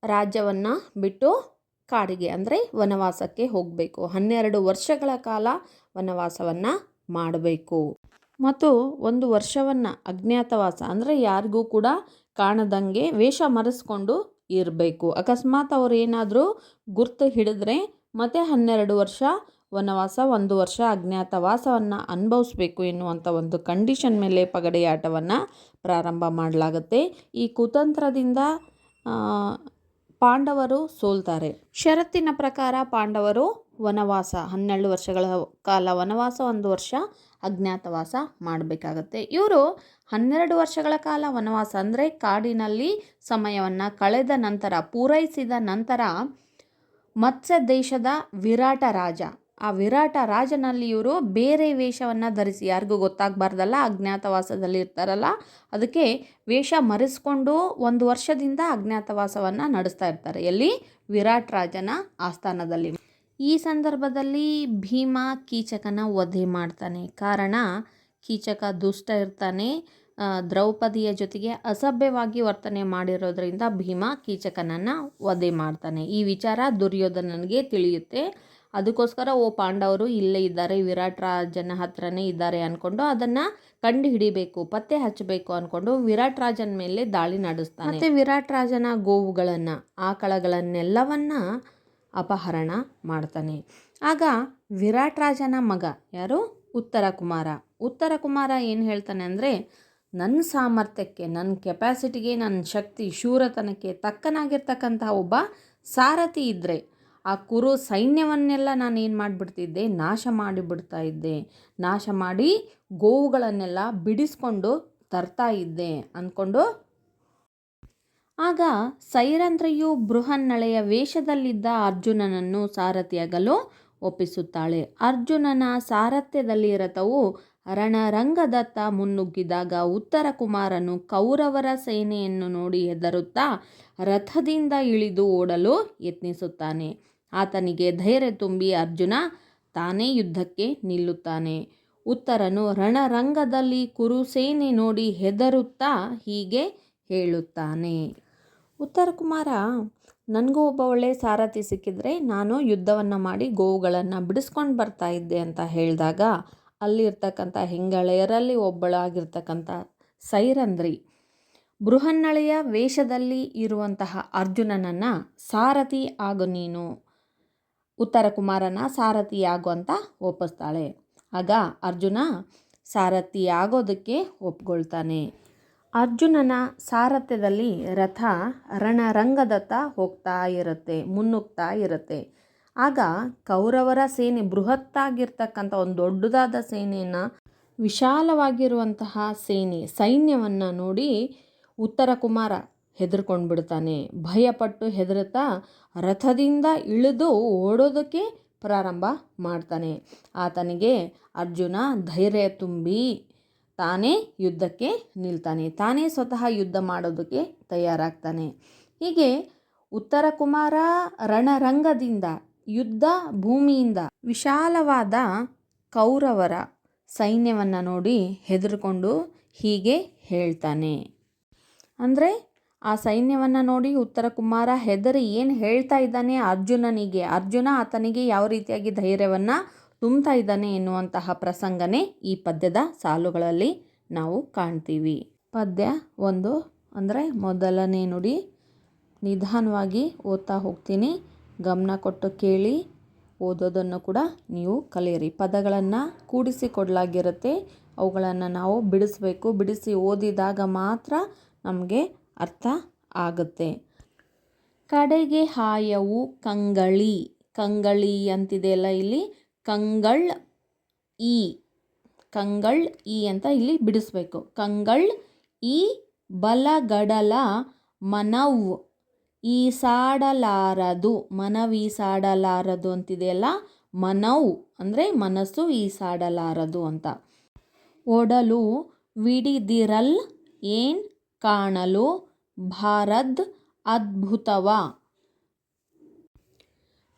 ರಾಜ್ಯವನ್ನು ಬಿಟ್ಟು ಕಾಡಿಗೆ ಅಂದರೆ ವನವಾಸಕ್ಕೆ ಹೋಗಬೇಕು. 12 ವರ್ಷಗಳ ಕಾಲ ವನವಾಸವನ್ನು ಮಾಡಬೇಕು ಮತ್ತು 1 ವರ್ಷವನ್ನು ಅಜ್ಞಾತವಾಸ ಅಂದರೆ ಯಾರಿಗೂ ಕೂಡ ಕಾಣದಂಗೆ ವೇಷ ಮರೆಸ್ಕೊಂಡು ಇರಬೇಕು. ಅಕಸ್ಮಾತ್ ಅವರು ಏನಾದರೂ ಗುರ್ತು ಹಿಡಿದ್ರೆ ಮತ್ತೆ 12 ವರ್ಷ ವನವಾಸ, 1 ವರ್ಷ ಅಜ್ಞಾತವಾಸವನ್ನು ಅನುಭವಿಸ್ಬೇಕು ಎನ್ನುವಂಥ ಒಂದು ಕಂಡೀಷನ್ ಮೇಲೆ ಪಗಡೆಯಾಟವನ್ನು ಪ್ರಾರಂಭ ಮಾಡಲಾಗುತ್ತೆ. ಈ ಕುತಂತ್ರದಿಂದ ಪಾಂಡವರು ಸೋಲ್ತಾರೆ. ಷರತ್ತಿನ ಪ್ರಕಾರ ಪಾಂಡವರು ವನವಾಸ 12 ವರ್ಷಗಳ ಕಾಲ ವನವಾಸ, 1 ವರ್ಷ ಅಜ್ಞಾತವಾಸ ಮಾಡಬೇಕಾಗತ್ತೆ. ಇವರು 12 ವರ್ಷಗಳ ಕಾಲ ವನವಾಸ ಅಂದರೆ ಕಾಡಿನಲ್ಲಿ ಸಮಯವನ್ನು ಕಳೆದ ನಂತರ, ಪೂರೈಸಿದ ನಂತರ ಮತ್ಸ್ಯ ದೇಶದ ವಿರಾಟ ರಾಜ, ಆ ವಿರಾಟ ರಾಜನಲ್ಲಿ ಇವರು ಬೇರೆ ವೇಷವನ್ನು ಧರಿಸಿ, ಯಾರಿಗೂ ಗೊತ್ತಾಗಬಾರ್ದಲ್ಲ, ಅಜ್ಞಾತವಾಸದಲ್ಲಿ ಇರ್ತಾರಲ್ಲ, ಅದಕ್ಕೆ ವೇಷ ಮರೆಸ್ಕೊಂಡು 1 ವರ್ಷದಿಂದ ಅಜ್ಞಾತವಾಸವನ್ನು ನಡೆಸ್ತಾ ಇರ್ತಾರೆ. ಎಲ್ಲಿ? ವಿರಾಟ್ ರಾಜನ ಆಸ್ಥಾನದಲ್ಲಿ. ಈ ಸಂದರ್ಭದಲ್ಲಿ ಭೀಮ ಕೀಚಕನ ವಧೆ ಮಾಡ್ತಾನೆ. ಕಾರಣ, ಕೀಚಕ ದುಷ್ಟ ಇರ್ತಾನೆ, ದ್ರೌಪದಿಯ ಜೊತೆಗೆ ಅಸಭ್ಯವಾಗಿ ವರ್ತನೆ ಮಾಡಿರೋದ್ರಿಂದ ಭೀಮ ಕೀಚಕನನ್ನು ವಧೆ ಮಾಡ್ತಾನೆ. ಈ ವಿಚಾರ ದುರ್ಯೋಧನನಿಗೆ ತಿಳಿಯುತ್ತೆ. ಅದಕ್ಕೋಸ್ಕರ ಪಾಂಡವರು ಇಲ್ಲೇ ಇದ್ದಾರೆ, ವಿರಾಟ್ ರಾಜನ ಹತ್ರನೇ ಇದ್ದಾರೆ ಅಂದ್ಕೊಂಡು ಅದನ್ನು ಕಂಡು ಹಿಡಿಬೇಕು, ಪತ್ತೆ ಹಚ್ಚಬೇಕು ಅಂದ್ಕೊಂಡು ವಿರಾಟ್ ರಾಜನ ಮೇಲೆ ದಾಳಿ ನಡೆಸ್ತಾನೆ. ಮತ್ತು ವಿರಾಟ್ ರಾಜನ ಗೋವುಗಳನ್ನು, ಆಕಳಗಳನ್ನೆಲ್ಲವನ್ನ ಅಪಹರಣ ಮಾಡ್ತಾನೆ. ಆಗ ವಿರಾಟ್ ರಾಜನ ಮಗ ಯಾರು? ಉತ್ತರ ಕುಮಾರ ಏನು ಹೇಳ್ತಾನೆ ಅಂದರೆ, ನನ್ನ ಸಾಮರ್ಥ್ಯಕ್ಕೆ, ನನ್ನ ಕೆಪಾಸಿಟಿಗೆ, ನನ್ನ ಶಕ್ತಿ ಶೂರತನಕ್ಕೆ ತಕ್ಕನಾಗಿರ್ತಕ್ಕಂಥ ಒಬ್ಬ ಸಾರಥಿ ಇದ್ದರೆ ಆ ಕುರು ಸೈನ್ಯವನ್ನೆಲ್ಲ ನಾನು ಏನು ಮಾಡಿಬಿಡ್ತಿದ್ದೆ, ನಾಶ ಮಾಡಿಬಿಡ್ತಾ ಇದ್ದೆ, ನಾಶ ಮಾಡಿ ಗೋವುಗಳನ್ನೆಲ್ಲ ಬಿಡಿಸ್ಕೊಂಡು ತರ್ತಾ ಇದ್ದೆ ಅಂದ್ಕೊಂಡು ಆಗ ಸೈರಂಧ್ರಿಯು ಬೃಹನ್ನಳೆಯ ವೇಷದಲ್ಲಿದ್ದ ಅರ್ಜುನನನ್ನು ಸಾರಥಿಯಾಗಲು ಒಪ್ಪಿಸುತ್ತಾಳೆ. ಅರ್ಜುನನ ಸಾರಥ್ಯದಲ್ಲಿ ರಥವು ರಣರಂಗದತ್ತ ಮುನ್ನುಗ್ಗಿದಾಗ ಉತ್ತರ ಕುಮಾರನು ಕೌರವರ ಸೇನೆಯನ್ನು ನೋಡಿ ಹೆದರುತ್ತಾ ರಥದಿಂದ ಇಳಿದು ಓಡಲು ಯತ್ನಿಸುತ್ತಾನೆ. ಆತನಿಗೆ ಧೈರ್ಯ ತುಂಬಿ ಅರ್ಜುನ ತಾನೇ ಯುದ್ಧಕ್ಕೆ ನಿಲ್ಲುತ್ತಾನೆ. ಉತ್ತರನು ರಣರಂಗದಲ್ಲಿ ಕುರುಸೇನೆ ನೋಡಿ ಹೆದರುತ್ತಾ ಹೀಗೆ ಹೇಳುತ್ತಾನೆ. ಉತ್ತರ ಕುಮಾರ, ನನಗೂ ಒಬ್ಬ ಒಳ್ಳೆಯ ಸಾರಥಿ ಸಿಕ್ಕಿದ್ರೆ ನಾನು ಯುದ್ಧವನ್ನು ಮಾಡಿ ಗೋವುಗಳನ್ನು ಬಿಡಿಸ್ಕೊಂಡು ಬರ್ತಾ ಇದ್ದೆ ಅಂತ ಹೇಳಿದಾಗ ಅಲ್ಲಿರ್ತಕ್ಕಂಥ ಹೆಂಗಳೆಯರಲ್ಲಿ ಒಬ್ಬಳಾಗಿರ್ತಕ್ಕಂಥ ಸೈರಂಧ್ರಿ ಬೃಹನ್ನಳೆಯ ವೇಷದಲ್ಲಿ ಇರುವಂತಹ ಅರ್ಜುನನನ್ನು ಸಾರಥಿ ಆಗು, ನೀನು ಉತ್ತರ ಕುಮಾರನ ಸಾರಥಿ ಆಗು ಅಂತ ಒಪ್ಪಿಸ್ತಾಳೆ. ಆಗ ಅರ್ಜುನ ಸಾರಥಿ ಆಗೋದಕ್ಕೆ ಒಪ್ಕೊಳ್ತಾನೆ. ಅರ್ಜುನನ ಸಾರಥ್ಯದಲ್ಲಿ ರಥ ರಣರಂಗದತ್ತ ಮುನ್ನುಗ್ತಾ ಇರುತ್ತೆ. ಆಗ ಕೌರವರ ಸೇನೆ, ಬೃಹತ್ತಾಗಿರ್ತಕ್ಕಂಥ ಒಂದು ದೊಡ್ಡದಾದ ಸೇನೆಯನ್ನು, ವಿಶಾಲವಾಗಿರುವಂತಹ ಸೈನ್ಯವನ್ನು ನೋಡಿ ಉತ್ತರ ಕುಮಾರ ಹೆದರ್ಕೊಂಡು ಬಿಡ್ತಾನೆ. ಭಯಪಟ್ಟು ಹೆದರುತ್ತಾ ರಥದಿಂದ ಇಳಿದು ಓಡೋದಕ್ಕೆ ಪ್ರಾರಂಭ ಮಾಡ್ತಾನೆ. ಆತನಿಗೆ ಅರ್ಜುನ ಧೈರ್ಯ ತುಂಬಿ ತಾನೇ ಯುದ್ಧಕ್ಕೆ ನಿಲ್ತಾನೆ, ತಾನೇ ಸ್ವತಃ ಯುದ್ಧ ಮಾಡೋದಕ್ಕೆ ತಯಾರಾಗ್ತಾನೆ. ಹೀಗೆ ಉತ್ತರ ಕುಮಾರ ರಣರಂಗದಿಂದ, ಯುದ್ಧ ಭೂಮಿಯಿಂದ ವಿಶಾಲವಾದ ಕೌರವರ ಸೈನ್ಯವನ್ನು ನೋಡಿ ಹೆದರ್ಕೊಂಡು ಹೀಗೆ ಹೇಳ್ತಾನೆ. ಅಂದರೆ ಆ ಸೈನ್ಯವನ್ನು ನೋಡಿ ಉತ್ತರ ಕುಮಾರ ಹೆದರಿ ಏನು ಹೇಳ್ತಾ ಇದ್ದಾನೆ ಅರ್ಜುನನಿಗೆ, ಅರ್ಜುನ ಆತನಿಗೆ ಯಾವ ರೀತಿಯಾಗಿ ಧೈರ್ಯವನ್ನು ತುಂಬ್ತಾ ಇದ್ದಾನೆ ಎನ್ನುವಂತಹ ಪ್ರಸಂಗನೇ ಈ ಪದ್ಯದ ಸಾಲುಗಳಲ್ಲಿ ನಾವು ಕಾಣ್ತೀವಿ. ಪದ್ಯ 1 ಅಂದರೆ ಮೊದಲನೇ ನುಡಿ. ನಿಧಾನವಾಗಿ ಓದ್ತಾ ಹೋಗ್ತೀನಿ, ಗಮನ ಕೊಟ್ಟು ಕೇಳಿ, ಓದೋದನ್ನು ಕೂಡ ನೀವು ಕಲಿಯಿರಿ. ಪದಗಳನ್ನು ಕೂಡಿಸಿ ಕೊಡಲಾಗಿರುತ್ತೆ, ಅವುಗಳನ್ನು ನಾವು ಬಿಡಿಸಬೇಕು. ಬಿಡಿಸಿ ಓದಿದಾಗ ಮಾತ್ರ ನಮಗೆ ಅರ್ಥ ಆಗುತ್ತೆ. ಕಡೆಗೆ ಹಾಯವು ಕಂಗಳಿ, ಕಂಗಳಿ ಅಂತಿದೆಯಲ್ಲ ಇಲ್ಲಿ, ಕಂಗಳ್ ಈ, ಕಂಗಳ್ ಈ ಅಂತ ಇಲ್ಲಿ ಬಿಡಿಸ್ಬೇಕು. ಕಂಗಳ್ ಈ ಬಲಗಡಲ ಮನವ್ ಈಸಾಡಲಾರದು, ಮನವ್ ಈಸಾಡಲಾರದು ಅಂತಿದೆಯಲ್ಲ, ಮನವ್ ಅಂದರೆ ಮನಸ್ಸು, ಈಸಾಡಲಾರದು ಅಂತ. ಒಡಲು ವಿಡಿದಿರಲ್ ಏನ್ ಕಾಣಲು ಭಾರದ್ ಅದ್ಭುತವ,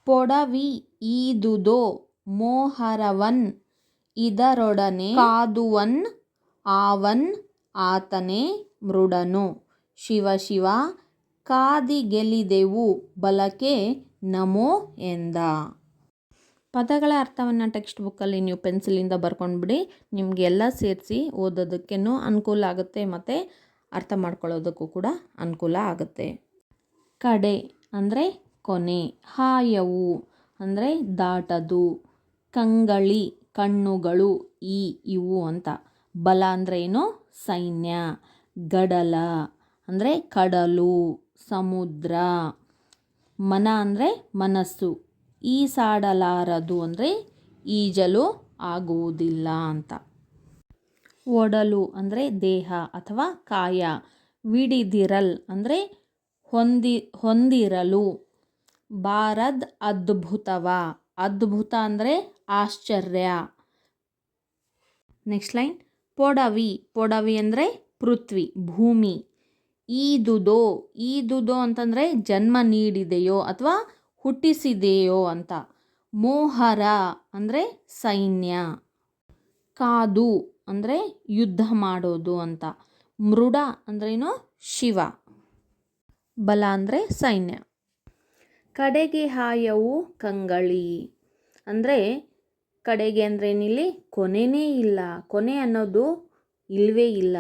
ಪೊಡವಿ ಈದುದೋ ಮೋಹರವನ್ ಇದರೊಡನೆ ಕಾದುವನ್ ಆವನ್ ಆತನೇ ಮೃಡನು, ಶಿವ ಶಿವ ಕಾದಿಗೆಲಿದೆವು ಬಲಕೆ ನಮೋ ಎಂದ. ಪದಗಳ ಅರ್ಥವನ್ನು ಟೆಕ್ಸ್ಟ್ ಬುಕ್ಕಲ್ಲಿ ನೀವು ಪೆನ್ಸಿಲಿಂದ ಬರ್ಕೊಂಡ್ಬಿಡಿ. ನಿಮಗೆಲ್ಲ ಸೇರಿಸಿ ಓದೋದಕ್ಕೇನು ಅನುಕೂಲ ಆಗುತ್ತೆ ಮತ್ತು ಅರ್ಥ ಮಾಡ್ಕೊಳ್ಳೋದಕ್ಕೂ ಕೂಡ ಅನುಕೂಲ ಆಗುತ್ತೆ. ಕಡೆ ಅಂದರೆ ಕೊನೆ, ಹಾಯವು ಅಂದರೆ ದಾಟದು, ಕಂಗಳಿ ಕಣ್ಣುಗಳು, ಈ ಇವು ಅಂತ. ಬಲ ಅಂದರೆ ಏನು, ಸೈನ್ಯ. ಗಡಲ ಅಂದರೆ ಕಡಲು, ಸಮುದ್ರ. ಮನ ಅಂದರೆ ಮನಸ್ಸು. ಈಸಾಡಲಾರದು ಅಂದರೆ ಈಜಲು ಆಗುವುದಿಲ್ಲ ಅಂತ. ಒಡಲು ಅಂದರೆ ದೇಹ ಅಥವಾ ಕಾಯ. ವಿಡಿದಿರಲ್ ಅಂದರೆ ಹೊಂದಿರಲು. ಭಾರದ್ ಅದ್ಭುತವ, ಅದ್ಭುತ ಅಂದರೆ ಆಶ್ಚರ್ಯ. ನೆಕ್ಸ್ಟ್ ಲೈನ್, ಪೊಡವಿ, ಪೊಡವಿ ಅಂದರೆ ಪೃಥ್ವಿ, ಭೂಮಿ. ಈದುದೋ, ಈದುದೋ ಅಂತಂದರೆ ಜನ್ಮ ನೀಡಿದೆಯೋ ಅಥವಾ ಹುಟ್ಟಿಸಿದೆಯೋ ಅಂತ. ಮೋಹರ ಅಂದರೆ ಸೈನ್ಯ. ಕಾದು ಅಂದರೆ ಯುದ್ಧ ಮಾಡೋದು ಅಂತ. ಮೃಡ ಅಂದ್ರೇನು, ಶಿವ. ಬಲ ಅಂದರೆ ಸೈನ್ಯ. ಕಡೆಗೆ ಹಾಯವು ಕಂಗಳಿ ಅಂದರೆ, ಕಡೆಗೆ ಅಂದ್ರೇನಿಲ್ಲಿ ಕೊನೆಯೇ ಇಲ್ಲ, ಕೊನೆ ಅನ್ನೋದು ಇಲ್ಲವೇ ಇಲ್ಲ.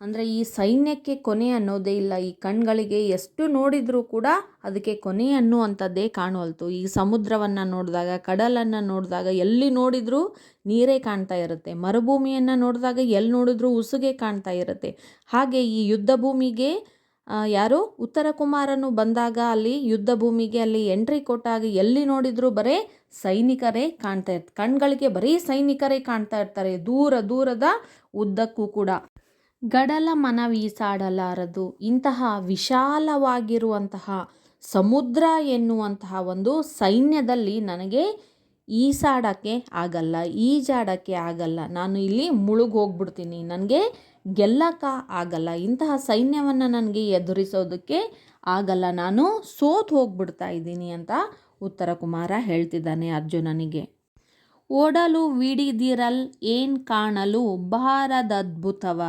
ಅಂದರೆ ಈ ಸೈನ್ಯಕ್ಕೆ ಕೊನೆ ಅನ್ನೋದೇ ಇಲ್ಲ. ಈ ಕಣ್ಗಳಿಗೆ ಎಷ್ಟು ನೋಡಿದರೂ ಕೂಡ ಅದಕ್ಕೆ ಕೊನೆ ಅನ್ನುವಂಥದ್ದೇ ಕಾಣುವಲ್ತು. ಈ ಸಮುದ್ರವನ್ನು ನೋಡಿದಾಗ, ಕಡಲನ್ನು ನೋಡಿದಾಗ ಎಲ್ಲಿ ನೋಡಿದರೂ ನೀರೇ ಕಾಣ್ತಾ ಇರುತ್ತೆ. ಮರುಭೂಮಿಯನ್ನು ನೋಡಿದಾಗ ಎಲ್ಲಿ ನೋಡಿದ್ರೂ ಉಸುಗೆ ಕಾಣ್ತಾ ಇರುತ್ತೆ. ಹಾಗೆ ಈ ಯುದ್ಧ ಭೂಮಿಗೆ ಯಾರು ಉತ್ತರ ಕುಮಾರನು ಬಂದಾಗ ಅಲ್ಲಿ ಯುದ್ಧ ಭೂಮಿಗೆ ಅಲ್ಲಿ ಎಂಟ್ರಿ ಕೊಟ್ಟಾಗ ಎಲ್ಲಿ ನೋಡಿದರೂ ಬರೀ ಸೈನಿಕರೇ ಕಾಣ್ತಾ ಇರ್ತಾರೆ. ಕಣ್ಗಳಿಗೆ ಬರೀ ಸೈನಿಕರೇ ಕಾಣ್ತಾ ಇರ್ತಾರೆ, ದೂರ ದೂರದ ಉದ್ದಕ್ಕೂ ಕೂಡ. ಗಡಲ ಮನವೀಸಾಡಲಾರದು, ಇಂತಹ ವಿಶಾಲವಾಗಿರುವಂತಹ ಸಮುದ್ರ ಎನ್ನುವಂತಹ ಒಂದು ಸೈನ್ಯದಲ್ಲಿ ನನಗೆ ಈಸಾಡೋಕ್ಕೆ ಆಗಲ್ಲ, ಈಜಾಡೋಕ್ಕೆ ಆಗಲ್ಲ. ನಾನು ಇಲ್ಲಿ ಮುಳುಗೋಗ್ಬಿಡ್ತೀನಿ, ನನಗೆ ಗೆಲ್ಲಕ್ಕ ಆಗಲ್ಲ. ಇಂತಹ ಸೈನ್ಯವನ್ನು ನನಗೆ ಎದುರಿಸೋದಕ್ಕೆ ಆಗಲ್ಲ, ನಾನು ಸೋತು ಹೋಗ್ಬಿಡ್ತಾ ಇದ್ದೀನಿ ಅಂತ ಉತ್ತರ ಕುಮಾರ ಹೇಳ್ತಿದ್ದಾನೆ ಅರ್ಜುನನಿಗೆ. ಒಡಲು ವಿಡಿದಿರಲ್ ಏನ್ ಕಾಣಲು ಭಾರದದ್ಭುತವ.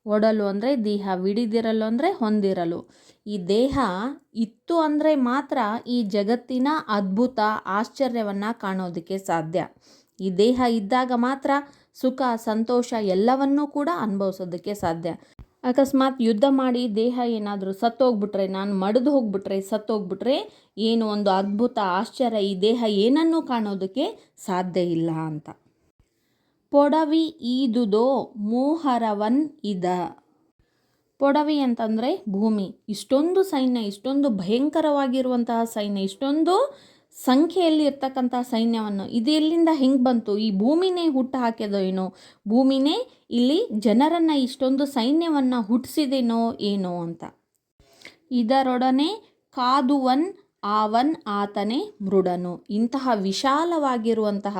ಒಡಲು ಅಂದರೆ ದೇಹ, ವಿಡಿದಿರಲು ಅಂದರೆ ಹೊಂದಿರಲು. ಈ ದೇಹ ಇತ್ತು ಅಂದರೆ ಮಾತ್ರ ಈ ಜಗತ್ತಿನ ಅದ್ಭುತ ಆಶ್ಚರ್ಯವನ್ನು ಕಾಣೋದಕ್ಕೆ ಸಾಧ್ಯ. ಈ ದೇಹ ಇದ್ದಾಗ ಮಾತ್ರ ಸುಖ ಸಂತೋಷ ಎಲ್ಲವನ್ನೂ ಕೂಡ ಅನುಭವಿಸೋದಕ್ಕೆ ಸಾಧ್ಯ. ಅಕಸ್ಮಾತ್ ಯುದ್ಧ ಮಾಡಿ ದೇಹ ಏನಾದರೂ ಸತ್ತೋಗ್ಬಿಟ್ರೆ, ನಾನು ಮಡಿದು ಹೋಗ್ಬಿಟ್ರೆ, ಸತ್ತೋಗ್ಬಿಟ್ರೆ ಏನು ಒಂದು ಅದ್ಭುತ ಆಶ್ಚರ್ಯ ಈ ದೇಹ ಏನನ್ನೂ ಕಾಣೋದಕ್ಕೆ ಸಾಧ್ಯ ಇಲ್ಲ ಅಂತ. ಪೊಡವಿ ಈದುದೋ ಮೋಹರವನ್ ಇದ. ಪೊಡವಿ ಅಂತಂದರೆ ಭೂಮಿ. ಇಷ್ಟೊಂದು ಸೈನ್ಯ, ಇಷ್ಟೊಂದು ಭಯಂಕರವಾಗಿರುವಂತಹ ಸೈನ್ಯ, ಇಷ್ಟೊಂದು ಸಂಖ್ಯೆಯಲ್ಲಿ ಇರ್ತಕ್ಕಂಥ ಸೈನ್ಯವನ್ನು ಇದು ಎಲ್ಲಿಂದ ಹೆಂಗೆ ಬಂತು? ಈ ಭೂಮಿನೇ ಹುಟ್ಟು ಹಾಕ್ಯದೋ ಏನೋ, ಭೂಮಿನೇ ಇಲ್ಲಿ ಜನರನ್ನು ಇಷ್ಟೊಂದು ಸೈನ್ಯವನ್ನು ಹುಟ್ಟಿಸಿದೇನೋ ಏನೋ ಅಂತ. ಇದರೊಡನೆ ಕಾದುವನ್ ಆವನ್ ಆತನೇ ಮೃಡನು. ಇಂತಹ ವಿಶಾಲವಾಗಿರುವಂತಹ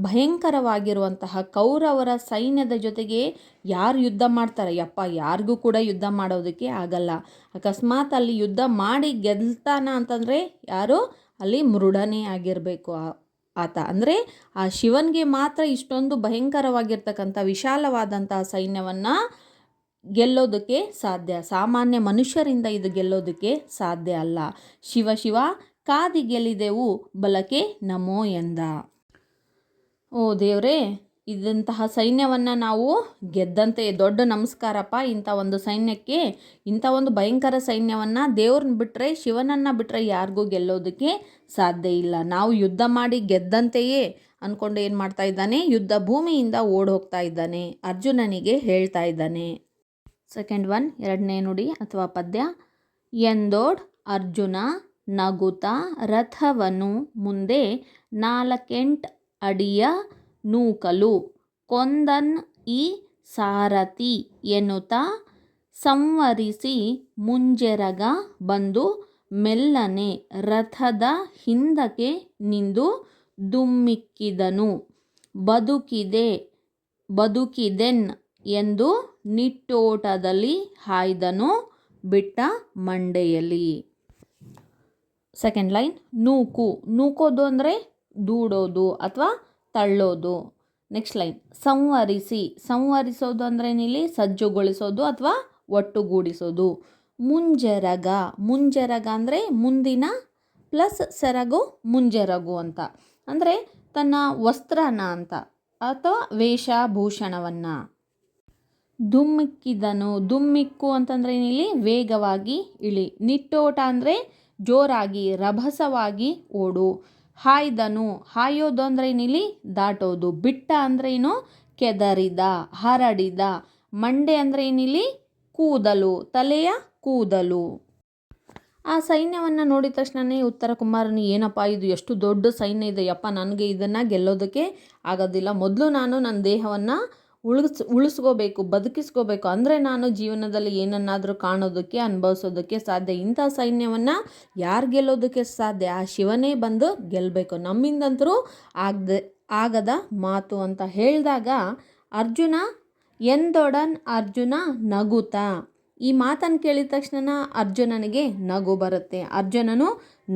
ಭಯಂಕರವಾಗಿರುವಂತಹ ಕೌರವರ ಸೈನ್ಯದ ಜೊತೆಗೆ ಯಾರು ಯುದ್ಧ ಮಾಡ್ತಾರೆ? ಯಪ್ಪ, ಯಾರಿಗೂ ಕೂಡ ಯುದ್ಧ ಮಾಡೋದಕ್ಕೆ ಆಗಲ್ಲ. ಅಕಸ್ಮಾತ್ ಅಲ್ಲಿ ಯುದ್ಧ ಮಾಡಿ ಗೆಲ್ತಾನ ಅಂತಂದರೆ ಯಾರು? ಅಲ್ಲಿ ಮೃಡನೇ ಆಗಿರಬೇಕು ಆತ. ಅಂದರೆ ಆ ಶಿವನಿಗೆ ಮಾತ್ರ ಇಷ್ಟೊಂದು ಭಯಂಕರವಾಗಿರ್ತಕ್ಕಂಥ ವಿಶಾಲವಾದಂತಹ ಸೈನ್ಯವನ್ನು ಗೆಲ್ಲೋದಕ್ಕೆ ಸಾಧ್ಯ. ಸಾಮಾನ್ಯ ಮನುಷ್ಯರಿಂದ ಇದು ಗೆಲ್ಲೋದಕ್ಕೆ ಸಾಧ್ಯ ಅಲ್ಲ. ಶಿವ ಶಿವ ಕಾದಿ ಗೆಲ್ಲಿದೆವು ಬಲಕೆ ನಮೋ ಎಂದ. ಓ ದೇವರೇ, ಇದಂತಹ ಸೈನ್ಯವನ್ನು ನಾವು ಗೆದ್ದಂತೆ ದೊಡ್ಡ ನಮಸ್ಕಾರಪ್ಪ ಇಂಥ ಒಂದು ಸೈನ್ಯಕ್ಕೆ. ಇಂಥ ಒಂದು ಭಯಂಕರ ಸೈನ್ಯವನ್ನು ದೇವ್ರನ್ನ ಬಿಟ್ಟರೆ, ಶಿವನನ್ನು ಬಿಟ್ಟರೆ ಯಾರಿಗೂ ಗೆಲ್ಲೋದಕ್ಕೆ ಸಾಧ್ಯ ಇಲ್ಲ. ನಾವು ಯುದ್ಧ ಮಾಡಿ ಗೆದ್ದಂತೆಯೇ ಅಂದ್ಕೊಂಡು ಏನು ಮಾಡ್ತಾ ಇದ್ದಾನೆ? ಯುದ್ಧ ಭೂಮಿಯಿಂದ ಓಡ್ ಹೋಗ್ತಾ ಇದ್ದಾನೆ. ಅರ್ಜುನನಿಗೆ ಹೇಳ್ತಾ ಇದ್ದಾನೆ. ಸೆಕೆಂಡ್ ಒನ್, ಎರಡನೇ ನುಡಿ ಅಥವಾ ಪದ್ಯ. ಎಂದೋಡ್ ಅರ್ಜುನ ನಗುತ ರಥವನು ಮುಂದೆ 4 ಅಡಿಯ ನೂಕಲು ಕೊಂದನ್ ಈ ಸಾರಥಿ ಎನ್ನುತ್ತ ಸಂವರಿಸಿ ಮುಂಜೆರಗ ಬಂದು ಮೆಲ್ಲನೆ ರಥದ ಹಿಂದಕ್ಕೆ ನಿಂದು ದುಮ್ಮಿಕ್ಕಿದನು. ಬದುಕಿದೆನ್ ಎಂದು ನಿಟ್ಟೋಟದಲ್ಲಿ ಹಾಯ್ದನು ಬಿಟ್ಟ ಮಂಡೆಯಲ್ಲಿ. ಸೆಕೆಂಡ್ ಲೈನ್, ನೂಕೋದು ಅಂದರೆ ದೂಡೋದು ಅಥವಾ ತಳ್ಳೋದು. ನೆಕ್ಸ್ಟ್ ಲೈನ್, ಸಂವರಿಸೋದು ಅಂದರೆ ಇಲ್ಲಿ ಸಜ್ಜುಗೊಳಿಸೋದು ಅಥವಾ ಒಟ್ಟುಗೂಡಿಸೋದು. ಮುಂಜೆರಗ ಅಂದರೆ ಮುಂದಿನ ಪ್ಲಸ್ ಸೆರಗು ಮುಂಜೆರಗು ಅಂತ ಅಂದರೆ ತನ್ನ ವಸ್ತ್ರನ ಅಂತ ಅಥವಾ ವೇಷಭೂಷಣವನ್ನು. ದುಮ್ಮಿಕ್ಕು ಅಂತಂದರೆ ಇಲ್ಲಿ ವೇಗವಾಗಿ ಇಳಿ. ನಿಟ್ಟೋಟ ಅಂದರೆ ಜೋರಾಗಿ ರಭಸವಾಗಿ ಓಡು. ಹಾಯೋದು ಅಂದರೆ ಇಲ್ಲಿ ದಾಟೋದು. ಬಿಟ್ಟ ಅಂದರೆ ಏನು? ಕೆದರಿದ, ಹರಡಿದ. ಮಂಡೆ ಅಂದರೆ ಏನಿಲ್ಲಿ? ಕೂದಲು, ತಲೆಯ ಕೂದಲು. ಆ ಸೈನ್ಯವನ್ನು ನೋಡಿದ ತಕ್ಷಣವೇ ಉತ್ತರ ಕುಮಾರನು, ಏನಪ್ಪ ಇದು ಎಷ್ಟು ದೊಡ್ಡ ಸೈನ್ಯ ಇದೆ ಯಪ್ಪ, ನನಗೆ ಇದನ್ನು ಗೆಲ್ಲೋದಕ್ಕೆ ಆಗೋದಿಲ್ಲ. ಮೊದಲು ನಾನು ನನ್ನ ದೇಹವನ್ನು ಉಳಿಸ್ಕೋಬೇಕು, ಬದುಕಿಸ್ಕೋಬೇಕು. ಅಂದರೆ ನಾನು ಜೀವನದಲ್ಲಿ ಏನನ್ನಾದರೂ ಕಾಣೋದಕ್ಕೆ, ಅನುಭವಿಸೋದಕ್ಕೆ ಸಾಧ್ಯ. ಇಂಥ ಸೈನ್ಯವನ್ನು ಯಾರು ಗೆಲ್ಲೋದಕ್ಕೆ ಸಾಧ್ಯ? ಆ ಶಿವನೇ ಬಂದು ಗೆಲ್ಲಬೇಕು. ನಮ್ಮಿಂದಂತರೂ ಆಗದ ಮಾತು ಅಂತ ಹೇಳಿದಾಗ ಅರ್ಜುನ ನಗುತ್ತಾ. ಈ ಮಾತನ್ನು ಕೇಳಿದ ತಕ್ಷಣ ಅರ್ಜುನನಿಗೆ ನಗು ಬರುತ್ತೆ. ಅರ್ಜುನನು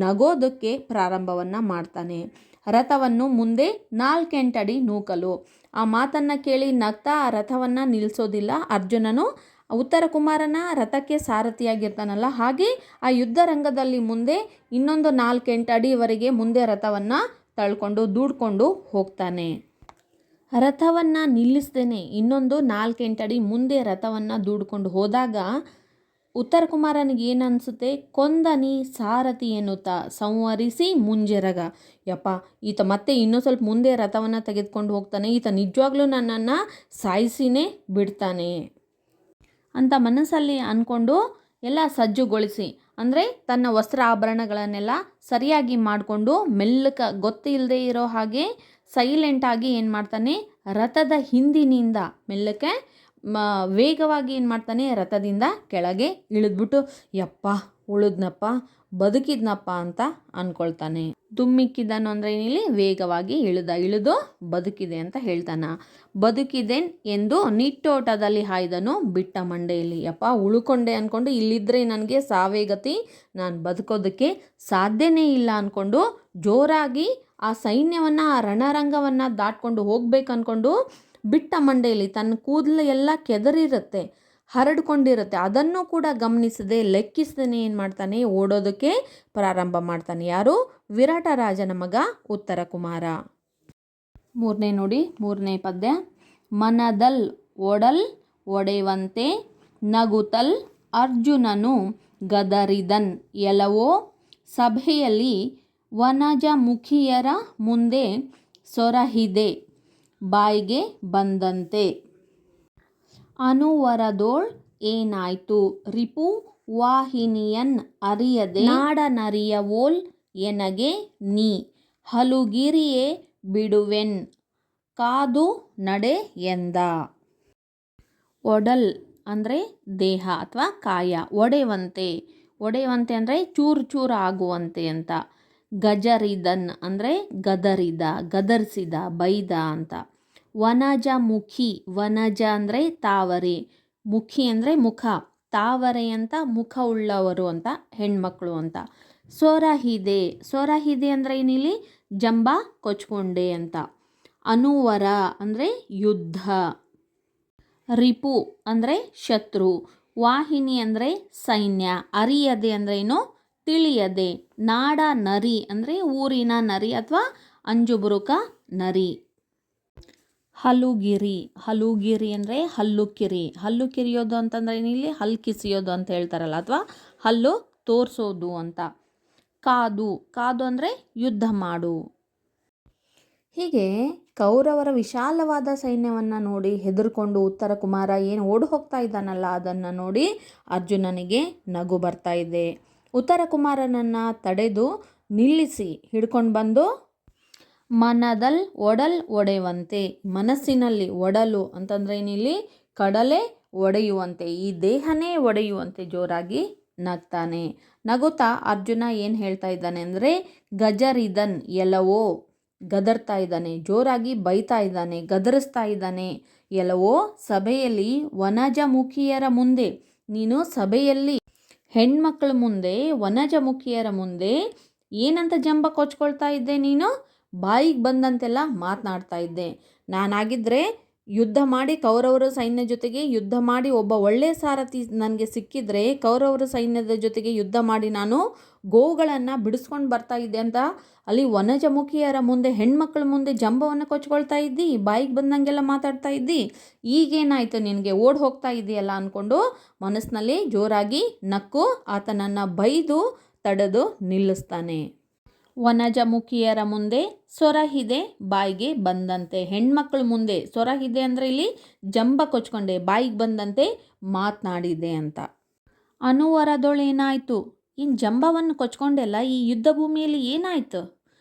ನಗೋದಕ್ಕೆ ಪ್ರಾರಂಭವನ್ನು ಮಾಡ್ತಾನೆ. ರಥವನ್ನು ಮುಂದೆ 4 ಅಡಿ ನೂಕಲು. ಆ ಮಾತನ್ನು ಕೇಳಿ ನಗ್ತಾ ಆ ರಥವನ್ನು ನಿಲ್ಲಿಸೋದಿಲ್ಲ. ಅರ್ಜುನನು ಉತ್ತರ ಕುಮಾರನ ರಥಕ್ಕೆ ಸಾರಥಿಯಾಗಿರ್ತಾನಲ್ಲ, ಹಾಗೆ ಆ ಯುದ್ಧ ರಂಗದಲ್ಲಿ ಮುಂದೆ ಇನ್ನೊಂದು 4 ಅಡಿವರೆಗೆ ಮುಂದೆ ರಥವನ್ನು ತಳ್ಕೊಂಡು ದೂಡ್ಕೊಂಡು ಹೋಗ್ತಾನೆ. ರಥವನ್ನು ನಿಲ್ಲಿಸ್ದೇನೆ ಇನ್ನೊಂದು 4 ಅಡಿ ಮುಂದೆ ರಥವನ್ನು ದೂಡ್ಕೊಂಡು ಹೋದಾಗ ಉತ್ತರ ಕುಮಾರನಿಗೆ ಏನು ಅನಿಸುತ್ತೆ? ಕೊಂದನಿ ಸಾರಥಿ ಎನ್ನುತ್ತಾ ಸಂವರಿಸಿ ಮುಂಜೆರಗ. ಯಪ್ಪ, ಈತ ಮತ್ತೆ ಇನ್ನೂ ಸ್ವಲ್ಪ ಮುಂದೆ ರಥವನ್ನು ತೆಗೆದುಕೊಂಡು ಹೋಗ್ತಾನೆ, ಈತ ನಿಜವಾಗ್ಲೂ ನನ್ನನ್ನು ಸಾಯಿಸಿನೇ ಬಿಡ್ತಾನೆ ಅಂತ ಮನಸ್ಸಲ್ಲಿ ಅಂದ್ಕೊಂಡು ಎಲ್ಲ ಸಜ್ಜುಗೊಳಿಸಿ, ಅಂದರೆ ತನ್ನ ವಸ್ತ್ರ ಆಭರಣಗಳನ್ನೆಲ್ಲ ಸರಿಯಾಗಿ ಮಾಡಿಕೊಂಡು ಮೆಲ್ಲಕ ಗೊತ್ತಿಲ್ಲದೆ ಇರೋ ಹಾಗೆ ಸೈಲೆಂಟಾಗಿ ಏನು ಮಾಡ್ತಾನೆ? ರಥದ ಹಿಂದಿನಿಂದ ಮೆಲ್ಲಕ್ಕೆ ವೇಗವಾಗಿ ಏನು ಮಾಡ್ತಾನೆ? ರಥದಿಂದ ಕೆಳಗೆ ಇಳಿದ್ಬಿಟ್ಟು ಯಪ್ಪ ಉಳಿದ್ನಪ್ಪ, ಬದುಕಿದ್ನಪ್ಪ ಅಂತ ಅಂದ್ಕೊಳ್ತಾನೆ. ದುಮ್ಮಿಕ್ಕಿದನು ಅಂದರೆ ಏನಿಲ್ಲಿ ವೇಗವಾಗಿ ಇಳಿದು ಬದುಕಿದೆ ಅಂತ ಹೇಳ್ತಾನ. ಬದುಕಿದೆನ್ ಎಂದು ನಿಟ್ಟೋಟದಲ್ಲಿ ಹಾಯ್ದನು ಬಿಟ್ಟ ಮಂಡೆಯಲ್ಲಿ. ಯಪ್ಪ ಉಳ್ಕೊಂಡೆ ಅಂದ್ಕೊಂಡು ಇಲ್ಲಿದ್ದರೆ ನನಗೆ ಸಾವೇ ಗತಿ, ನಾನು ಬದುಕೋದಕ್ಕೆ ಸಾಧ್ಯನೇ ಇಲ್ಲ ಅಂದ್ಕೊಂಡು ಜೋರಾಗಿ ಆ ಸೈನ್ಯವನ್ನು, ಆ ರಣರಂಗವನ್ನು ದಾಟ್ಕೊಂಡು ಹೋಗ್ಬೇಕು ಅಂದ್ಕೊಂಡು ಬಿಟ್ಟ ಮಂಡೆಯಲ್ಲಿ ತನ್ನ ಕೂದಲು ಎಲ್ಲ ಕೆದರಿರುತ್ತೆ, ಹರಡ್ಕೊಂಡಿರುತ್ತೆ. ಅದನ್ನು ಕೂಡ ಗಮನಿಸದೆ ಲೆಕ್ಕಿಸದೇ ಏನು ಮಾಡ್ತಾನೆ? ಓಡೋದಕ್ಕೆ ಪ್ರಾರಂಭ ಮಾಡ್ತಾನೆ. ಯಾರು? ವಿರಾಟ ರಾಜನ ಮಗ ಉತ್ತರ ಕುಮಾರ. ಮೂರನೇ ನೋಡಿ, ಮೂರನೇ ಪದ್ಯ. ಮನದಲ್ ಒಡಲ್ ಒಡೆವಂತೆ ನಗುತಲ್ ಅರ್ಜುನನು ಗದರಿದನ್ ಎಲವೋ ಸಭೆಯಲ್ಲಿ ವನಜ ಮುಖಿಯರ ಮುಂದೆ ಸೊರಹಿದೆ ಬಾಯ್ಗೆ ಬಂದಂತೆ. ಅನುವರದೋಳ್ ಏನಾಯ್ತು ರಿಪು ವಾಹಿನಿಯನ್ ಅರಿಯದೆ ನಾಡನರಿಯವೋಲ್ ಎನಗೆ ನೀ ಹಲುಗಿರಿಯೇ ಬಿಡುವೆನ್ ಕಾದು ನಡೆ ಎಂದ. ಒಡಲ್ ಅಂದರೆ ದೇಹ ಅಥವಾ ಕಾಯ, ಒಡೆವಂತೆ ಒಡೆಯುವಂತೆ ಅಂದರೆ ಚೂರು ಚೂರು ಆಗುವಂತೆ ಅಂತ. ಗಜರಿದನ್ ಅಂದರೆ ಗದರಿದ, ಗದರಿಸಿದ, ಬೈದ ಅಂತ. ವನಜ ಮುಖಿ, ವನಜ ಅಂದರೆ ತಾವರೆ, ಮುಖಿ ಅಂದರೆ ಮುಖ, ತಾವರೆ ಅಂತ ಮುಖ ಉಳ್ಳವರು ಅಂತ, ಹೆಣ್ಮಕ್ಳು ಅಂತ. ಸೊರಹಿದೆ, ಸೊರಹಿದೆ ಅಂದರೆ ಏನಿಲ್ಲಿ ಜಂಬ ಕೊಚ್ಕೊಂಡೆ ಅಂತ. ಅನುವರ ಅಂದರೆ ಯುದ್ಧ. ರಿಪು ಅಂದರೆ ಶತ್ರು. ವಾಹಿನಿ ಅಂದರೆ ಸೈನ್ಯ. ಅರಿಯದೆ ಅಂದರೆ ಏನು ತಿಳಿಯದೆ. ನಾಡ ನರಿ ಅಂದರೆ ಊರಿನ ನರಿ ಅಥವಾ ಅಂಜುಬುರುಕ ನರಿ. ಹಲುಗಿರಿ, ಹಲುಗಿರಿ ಅಂದರೆ ಹಲ್ಲು ಕಿರಿ. ಹಲ್ಲು ಕಿರಿಯೋದು ಅಂತಂದರೆ ಏನಿಲ್ಲಿ ಹಲ್ಲು ಕಿಸಿಯೋದು ಅಂತ ಹೇಳ್ತಾರಲ್ಲ, ಅಥವಾ ಹಲ್ಲು ತೋರಿಸೋದು ಅಂತ. ಕಾದು, ಕಾದು ಅಂದರೆ ಯುದ್ಧ ಮಾಡು. ಹೀಗೆ ಕೌರವರ ವಿಶಾಲವಾದ ಸೈನ್ಯವನ್ನು ನೋಡಿ ಹೆದರ್ಕೊಂಡು ಉತ್ತರ ಕುಮಾರ ಏನು ಓಡಿ ಹೋಗ್ತಾ ಇದ್ದಾನಲ್ಲ, ಅದನ್ನು ನೋಡಿ ಅರ್ಜುನನಿಗೆ ನಗು ಬರ್ತಾ ಇದೆ. ಉತ್ತರ ಕುಮಾರನನ್ನು ತಡೆದು ನಿಲ್ಲಿಸಿ ಹಿಡ್ಕೊಂಡು ಬಂದು ಮನದಲ್ ಒಡಲ್ ಒಡೆಯುವಂತೆ, ಮನಸ್ಸಿನಲ್ಲಿ ಒಡಲು ಅಂತಂದರೆ ಏನಿಲ್ಲಿ ಕಡಲೆ ಒಡೆಯುವಂತೆ, ಈ ದೇಹನೇ ಒಡೆಯುವಂತೆ ಜೋರಾಗಿ ನಗ್ತಾನೆ. ನಗುತ್ತಾ ಅರ್ಜುನ ಏನು ಹೇಳ್ತಾ ಇದ್ದಾನೆ ಅಂದರೆ, ಗಜರಿದನ್ ಎಲ್ಲವೋ, ಗದರ್ತಾ ಇದ್ದಾನೆ, ಜೋರಾಗಿ ಬೈತಾ ಇದ್ದಾನೆ, ಗದರಿಸ್ತಾ ಇದ್ದಾನೆ. ಎಲ್ಲವೋ ಸಭೆಯಲ್ಲಿ ವನಜಮುಖಿಯರ ಮುಂದೆ, ನೀನು ಸಭೆಯಲ್ಲಿ ಹೆಣ್ಮಕ್ಳ ಮುಂದೆ, ವನಜಮುಖಿಯರ ಮುಂದೆ ಏನಂತ ಜಂಬ ಕೊಚ್ಕೊಳ್ತಾ ಇದ್ದೆ, ನೀನು ಬಾಯಿಗೆ ಬಂದಂತೆಲ್ಲ ಮಾತನಾಡ್ತಾ ಇದ್ದೆ. ನಾನಾಗಿದ್ದರೆ ಯುದ್ಧ ಮಾಡಿ ಕೌರವರ ಸೈನ್ಯ ಜೊತೆಗೆ ಯುದ್ಧ ಮಾಡಿ ಒಬ್ಬ ಒಳ್ಳೆಯ ಸಾರಥಿ ನನಗೆ ಸಿಕ್ಕಿದ್ರೆ ಕೌರವರ ಸೈನ್ಯದ ಜೊತೆಗೆ ಯುದ್ಧ ಮಾಡಿ ನಾನು ಗೋವುಗಳನ್ನು ಬಿಡಿಸ್ಕೊಂಡು ಬರ್ತಾ ಇದ್ದೆ ಅಂತ ಅಲ್ಲಿ ವನಜಮುಖಿಯರ ಮುಂದೆ, ಹೆಣ್ಮಕ್ಳ ಮುಂದೆ ಜಂಬವನ್ನು ಕೊಚ್ಕೊಳ್ತಾ ಇದ್ದಿ, ಬಾಯಿಗೆ ಬಂದಂಗೆಲ್ಲ ಮಾತಾಡ್ತಾ ಇದ್ದಿ. ಈಗೇನಾಯಿತು ನಿನಗೆ, ಓಡಿ ಹೋಗ್ತಾ ಇದೆಯಲ್ಲ ಅಂದ್ಕೊಂಡು ಮನಸ್ಸಿನಲ್ಲಿ ಜೋರಾಗಿ ನಕ್ಕು ಆತನನ್ನು ಬೈದು ತಡೆದು ನಿಲ್ಲಿಸ್ತಾನೆ. ವನಜಮುಖಿಯರ ಮುಂದೆ ಸೊರಹಿದೆ ಬಾಯಿಗೆ ಬಂದಂತೆ, ಹೆಣ್ಮಕ್ಳ ಮುಂದೆ ಸೊರಹಿದೆ ಅಂದರೆ ಇಲ್ಲಿ ಜಂಬ ಕೊಚ್ಕೊಂಡೆ, ಬಾಯಿಗೆ ಬಂದಂತೆ ಮಾತನಾಡಿದೆ ಅಂತ. ಅನುವರದೊಳೇನಾಯಿತು, ಇನ್ನು ಜಂಬವನ್ನು ಕೊಚ್ಕೊಂಡೆಲ್ಲ ಈ ಯುದ್ಧ ಭೂಮಿಯಲ್ಲಿ ಏನಾಯಿತು.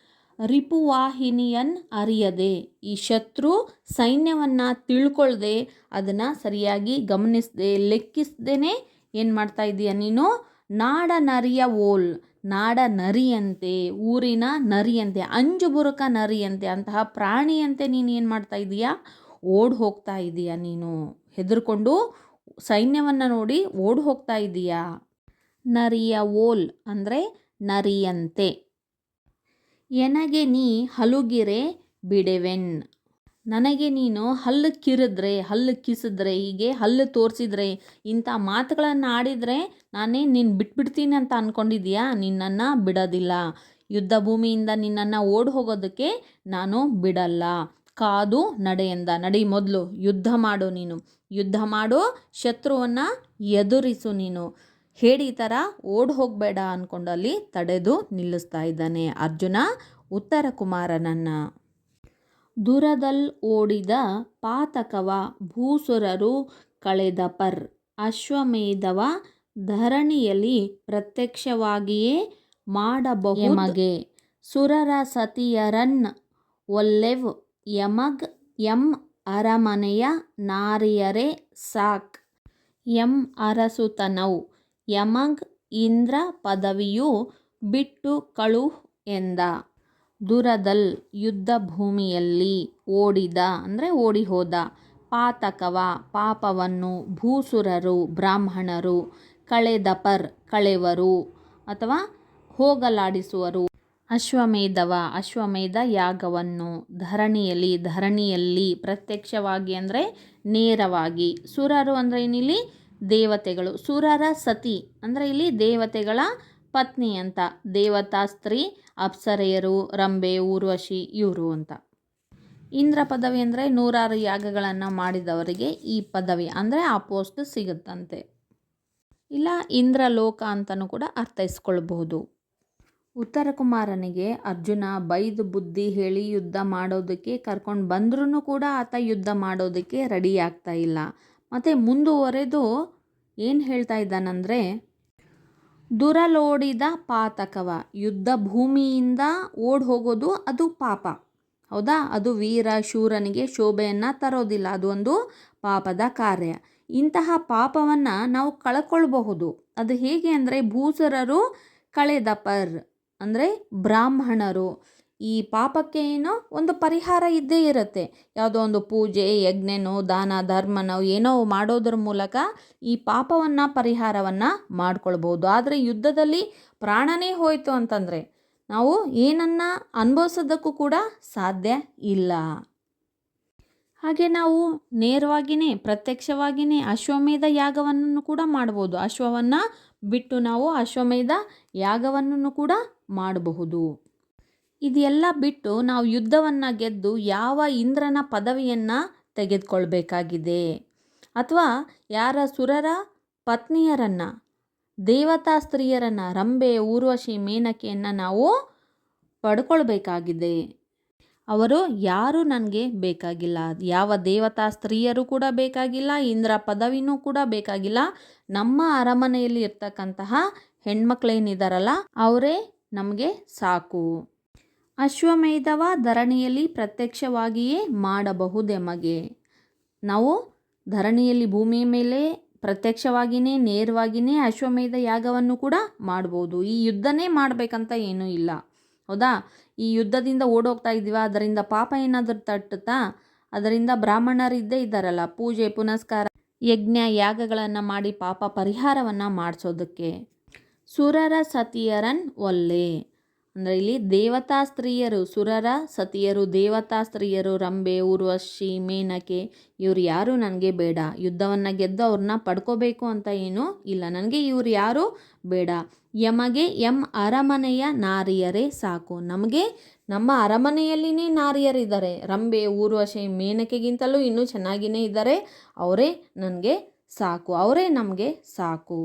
ರಿಪುವಾಹಿನಿಯನ್ ಅರಿಯದೆ, ಈ ಶತ್ರು ಸೈನ್ಯವನ್ನು ತಿಳ್ಕೊಳ್ದೆ, ಅದನ್ನು ಸರಿಯಾಗಿ ಗಮನಿಸದೆ ಲೆಕ್ಕಿಸದೇನೆ ಏನು ಮಾಡ್ತಾ ಇದೀಯ ನೀನು, ನಾಡ ನರಿಯ ಓಲ್, ನಾಡ ನರಿಯಂತೆ, ಊರಿನ ನರಿಯಂತೆ, ಅಂಜುಬುರುಕ ನರಿಯಂತೆ, ಅಂತಹ ಪ್ರಾಣಿಯಂತೆ ನೀನು ಏನು ಮಾಡ್ತಾ ಇದೀಯಾ, ಓಡಿ ಹೋಗ್ತಾ ಇದೀಯ. ನೀನು ಹೆದರ್ಕೊಂಡು ಸೈನ್ಯವನ್ನು ನೋಡಿ ಓಡಿ ಹೋಗ್ತಾ ಇದೀಯಾ. ನರಿಯ ಓಲ್ ಅಂದರೆ ನರಿಯಂತೆ. ಎನಗೆ ನೀ ಹಲುಗಿರೆ ಬಿಡೆವೆನ್, ನನಗೆ ನೀನು ಹಲ್ಲು ಕಿರಿದ್ರೆ, ಹಲ್ಲು ಕಿಸಿದ್ರೆ, ಹೀಗೆ ಹಲ್ಲು ತೋರಿಸಿದ್ರೆ, ಇಂಥ ಮಾತುಗಳನ್ನು ಆಡಿದರೆ ನಾನೇ ನಿನ್ನ ಬಿಟ್ಬಿಡ್ತೀನಿ ಅಂತ ಅಂದ್ಕೊಂಡಿದ್ದೀಯಾ. ನಿನ್ನನ್ನು ಬಿಡೋದಿಲ್ಲ, ಯುದ್ಧ ಭೂಮಿಯಿಂದ ನಿನ್ನನ್ನು ಓಡಿ ಹೋಗೋದಕ್ಕೆ ನಾನು ಬಿಡಲ್ಲ. ಕಾದು ನಡೆಯಿಂದ, ನಡಿ ಮೊದಲು ಯುದ್ಧ ಮಾಡು, ನೀನು ಯುದ್ಧ ಮಾಡು, ಶತ್ರುವನ್ನು ಎದುರಿಸು, ನೀನು ಹೇಳಿ ಈ ಥರ ಓಡಿ ಹೋಗಬೇಡ ಅಂದ್ಕೊಂಡು ಅಲ್ಲಿ ತಡೆದು ನಿಲ್ಲಿಸ್ತಾ ಇದ್ದಾನೆ ಅರ್ಜುನ ಉತ್ತರ ಕುಮಾರನನ್ನು. ದುರದಲ್ ಓಡಿದ ಪಾತಕವ ಭೂಸುರರು ಕಳೆದ ಪರ್, ಅಶ್ವಮೇಧವ ಧರಣಿಯಲ್ಲಿ ಪ್ರತ್ಯಕ್ಷವಾಗಿಯೇ ಮಾಡಬಹುಮಗೆ, ಸುರರ ಸತಿಯರನ್ ಒಲ್ಲೆವ್ ಯಮಗ್ ಎಂ ಅರಮನೆಯ ನಾರಿಯರೇ ಸಾಕ್, ಎಂ ಅರಸುತನೌ ಯಮಗ್ ಇಂದ್ರ ಪದವಿಯು ಬಿಟ್ಟು ಕಳುಹ್ ಎಂದ. ದುರದಲ್ ಯುದ್ಧ ಭೂಮಿಯಲ್ಲಿ, ಓಡಿದ ಅಂದರೆ ಓಡಿ ಹೋದ, ಪಾತಕವ ಪಾಪವನ್ನು, ಭೂಸುರರು ಬ್ರಾಹ್ಮಣರು, ಕಳೆದ ಪರ್ ಕಳೆವರು ಅಥವಾ ಹೋಗಲಾಡಿಸುವರು, ಅಶ್ವಮೇಧವ ಅಶ್ವಮೇಧ ಯಾಗವನ್ನು, ಧರಣಿಯಲ್ಲಿ ಧರಣಿಯಲ್ಲಿ, ಪ್ರತ್ಯಕ್ಷವಾಗಿ ಅಂದರೆ ನೇರವಾಗಿ, ಸುರರು ಅಂದರೆ ಏನಿಲ್ಲಿ ದೇವತೆಗಳು, ಸುರರ ಸತಿ ಅಂದರೆ ಇಲ್ಲಿ ದೇವತೆಗಳ ಪತ್ನಿ ಅಂತ, ದೇವತಾ ಸ್ತ್ರೀ, ಅಪ್ಸರೆಯರು, ರಂಬೆ, ಊರ್ವಶಿ ಇವರು ಅಂತ. ಇಂದ್ರ ಪದವಿ ಅಂದರೆ 106 ಯಾಗಗಳನ್ನು ಮಾಡಿದವರಿಗೆ ಈ ಪದವಿ ಅಂದರೆ ಆ ಪೋಸ್ಟ್ ಸಿಗುತ್ತಂತೆ. ಇಲ್ಲ ಇಂದ್ರ ಲೋಕ ಅಂತಲೂ ಕೂಡ ಅರ್ಥೈಸ್ಕೊಳ್ಬಹುದು. ಉತ್ತರ ಕುಮಾರನಿಗೆ ಅರ್ಜುನ ಬೈದು ಬುದ್ಧಿ ಹೇಳಿ ಯುದ್ಧ ಮಾಡೋದಕ್ಕೆ ಕರ್ಕೊಂಡು ಬಂದ್ರೂ ಕೂಡ ಆತ ಯುದ್ಧ ಮಾಡೋದಕ್ಕೆ ರೆಡಿ ಆಗ್ತಾ ಇಲ್ಲ. ಮತ್ತು ಮುಂದುವರೆದು ಏನು ಹೇಳ್ತಾ ಇದ್ದಾನಂದರೆ, ದುರಲೋಡಿದ ಪಾತಕವ, ಯುದ್ಧ ಭೂಮಿಯಿಂದ ಓಡಿ ಹೋಗೋದು ಅದು ಪಾಪ, ಹೌದಾ, ಅದು ವೀರ ಶೂರನಿಗೆ ಶೋಭೆಯನ್ನು ತರೋದಿಲ್ಲ, ಅದು ಒಂದು ಪಾಪದ ಕಾರ್ಯ. ಇಂತಹ ಪಾಪವನ್ನು ನಾವು ಕಳ್ಕೊಳ್ಬಹುದು, ಅದು ಹೇಗೆ ಅಂದರೆ ಭೂಸುರರು ಕಳೆದಪರ್ ಅಂದರೆ ಬ್ರಾಹ್ಮಣರು ಈ ಪಾಪಕ್ಕೆ ಏನೋ ಒಂದು ಪರಿಹಾರ ಇದ್ದೇ ಇರುತ್ತೆ. ಯಾವುದೋ ಒಂದು ಪೂಜೆ ಯಜ್ಞನೋ ದಾನ ಧರ್ಮನೋ ಏನೋ ಮಾಡೋದ್ರ ಮೂಲಕ ಈ ಪಾಪವನ್ನು ಪರಿಹಾರವನ್ನು ಮಾಡ್ಕೊಳ್ಬೋದು. ಆದರೆ ಯುದ್ಧದಲ್ಲಿ ಪ್ರಾಣನೇ ಹೋಯಿತು ಅಂತಂದರೆ ನಾವು ಏನನ್ನು ಅನುಭವಿಸೋದಕ್ಕೂ ಕೂಡ ಸಾಧ್ಯ ಇಲ್ಲ. ಹಾಗೆ ನಾವು ನೇರವಾಗಿಯೇ ಪ್ರತ್ಯಕ್ಷವಾಗಿಯೇ ಅಶ್ವಮೇಧ ಯಾಗವನ್ನು ಕೂಡ ಮಾಡ್ಬೋದು. ಅಶ್ವವನ್ನು ಬಿಟ್ಟು ನಾವು ಅಶ್ವಮೇಧ ಯಾಗವನ್ನು ಕೂಡ ಮಾಡಬಹುದು. ಇದೆಲ್ಲ ಬಿಟ್ಟು ನಾವು ಯುದ್ಧವನ್ನು ಗೆದ್ದು ಯಾವ ಇಂದ್ರನ ಪದವಿಯನ್ನು ತೆಗೆದುಕೊಳ್ಬೇಕಾಗಿದೆ ಅಥವಾ ಯಾರ ಸುರರ ಪತ್ನಿಯರನ್ನು ದೇವತಾ ಸ್ತ್ರೀಯರನ್ನು ರಂಬೆ ಊರ್ವಶಿ ಮೇನಕೆಯನ್ನು ನಾವು ಪಡ್ಕೊಳ್ಬೇಕಾಗಿದೆ. ಅವರು ಯಾರು ನನಗೆ ಬೇಕಾಗಿಲ್ಲ, ಯಾವ ದೇವತಾ ಸ್ತ್ರೀಯರು ಕೂಡ ಬೇಕಾಗಿಲ್ಲ, ಇಂದ್ರ ಪದವಿನೂ ಕೂಡ ಬೇಕಾಗಿಲ್ಲ. ನಮ್ಮ ಅರಮನೆಯಲ್ಲಿ ಇರ್ತಕ್ಕಂತಹ ಹೆಣ್ಮಕ್ಳೇನಿದ್ದಾರಲ್ಲ ಅವರೇ ನಮಗೆ ಸಾಕು. ಅಶ್ವಮೇಧವ ಧರಣಿಯಲ್ಲಿ ಪ್ರತ್ಯಕ್ಷವಾಗಿಯೇ ಮಾಡಬಹುದೆಮಗೆ. ನಾವು ಧರಣಿಯಲ್ಲಿ ಭೂಮಿಯ ಮೇಲೆ ಪ್ರತ್ಯಕ್ಷವಾಗಿಯೇ ನೇರವಾಗಿಯೇ ಅಶ್ವಮೇಧ ಯಾಗವನ್ನು ಕೂಡ ಮಾಡ್ಬೋದು. ಈ ಯುದ್ಧನೇ ಮಾಡಬೇಕಂತ ಏನೂ ಇಲ್ಲ, ಹೌದಾ? ಈ ಯುದ್ಧದಿಂದ ಓಡೋಗ್ತಾ ಇದ್ದೀವ, ಅದರಿಂದ ಪಾಪ ಏನಾದರೂ ತಟ್ಟುತ್ತಾ? ಅದರಿಂದ ಬ್ರಾಹ್ಮಣರಿದ್ದೇ ಇದ್ದಾರಲ್ಲ, ಪೂಜೆ ಪುನಸ್ಕಾರ ಯಜ್ಞ ಯಾಗಗಳನ್ನು ಮಾಡಿ ಪಾಪ ಪರಿಹಾರವನ್ನು ಮಾಡಿಸೋದಕ್ಕೆ. ಸುರರ ಸತಿಯರನ್ ಒಲ್ಲೆ ಅಂದರೆ ಇಲ್ಲಿ ದೇವತಾ ಸ್ತ್ರೀಯರು, ಸುರರ ಸತಿಯರು ದೇವತಾ ಸ್ತ್ರೀಯರು ರಂಬೆ ಊರ್ವಶಿ ಮೇನಕೆ ಇವ್ರು ಯಾರು ನನಗೆ ಬೇಡ. ಯುದ್ಧವನ್ನು ಗೆದ್ದು ಅವ್ರನ್ನ ಪಡ್ಕೋಬೇಕು ಅಂತ ಏನೂ ಇಲ್ಲ, ನನಗೆ ಇವ್ರು ಯಾರು ಬೇಡ. ಯಮಗೆ ಅರಮನೆಯ ನಾರಿಯರೇ ಸಾಕು. ನಮಗೆ ನಮ್ಮ ಅರಮನೆಯಲ್ಲಿನೇ ನಾರಿಯರಿದ್ದಾರೆ. ರಂಬೆ ಊರ್ವಶಿ ಮೇನಕೆಗಿಂತಲೂ ಇನ್ನೂ ಚೆನ್ನಾಗಿಯೇ ಇದ್ದಾರೆ. ಅವರೇ ನನಗೆ ಸಾಕು, ಅವರೇ ನಮಗೆ ಸಾಕು.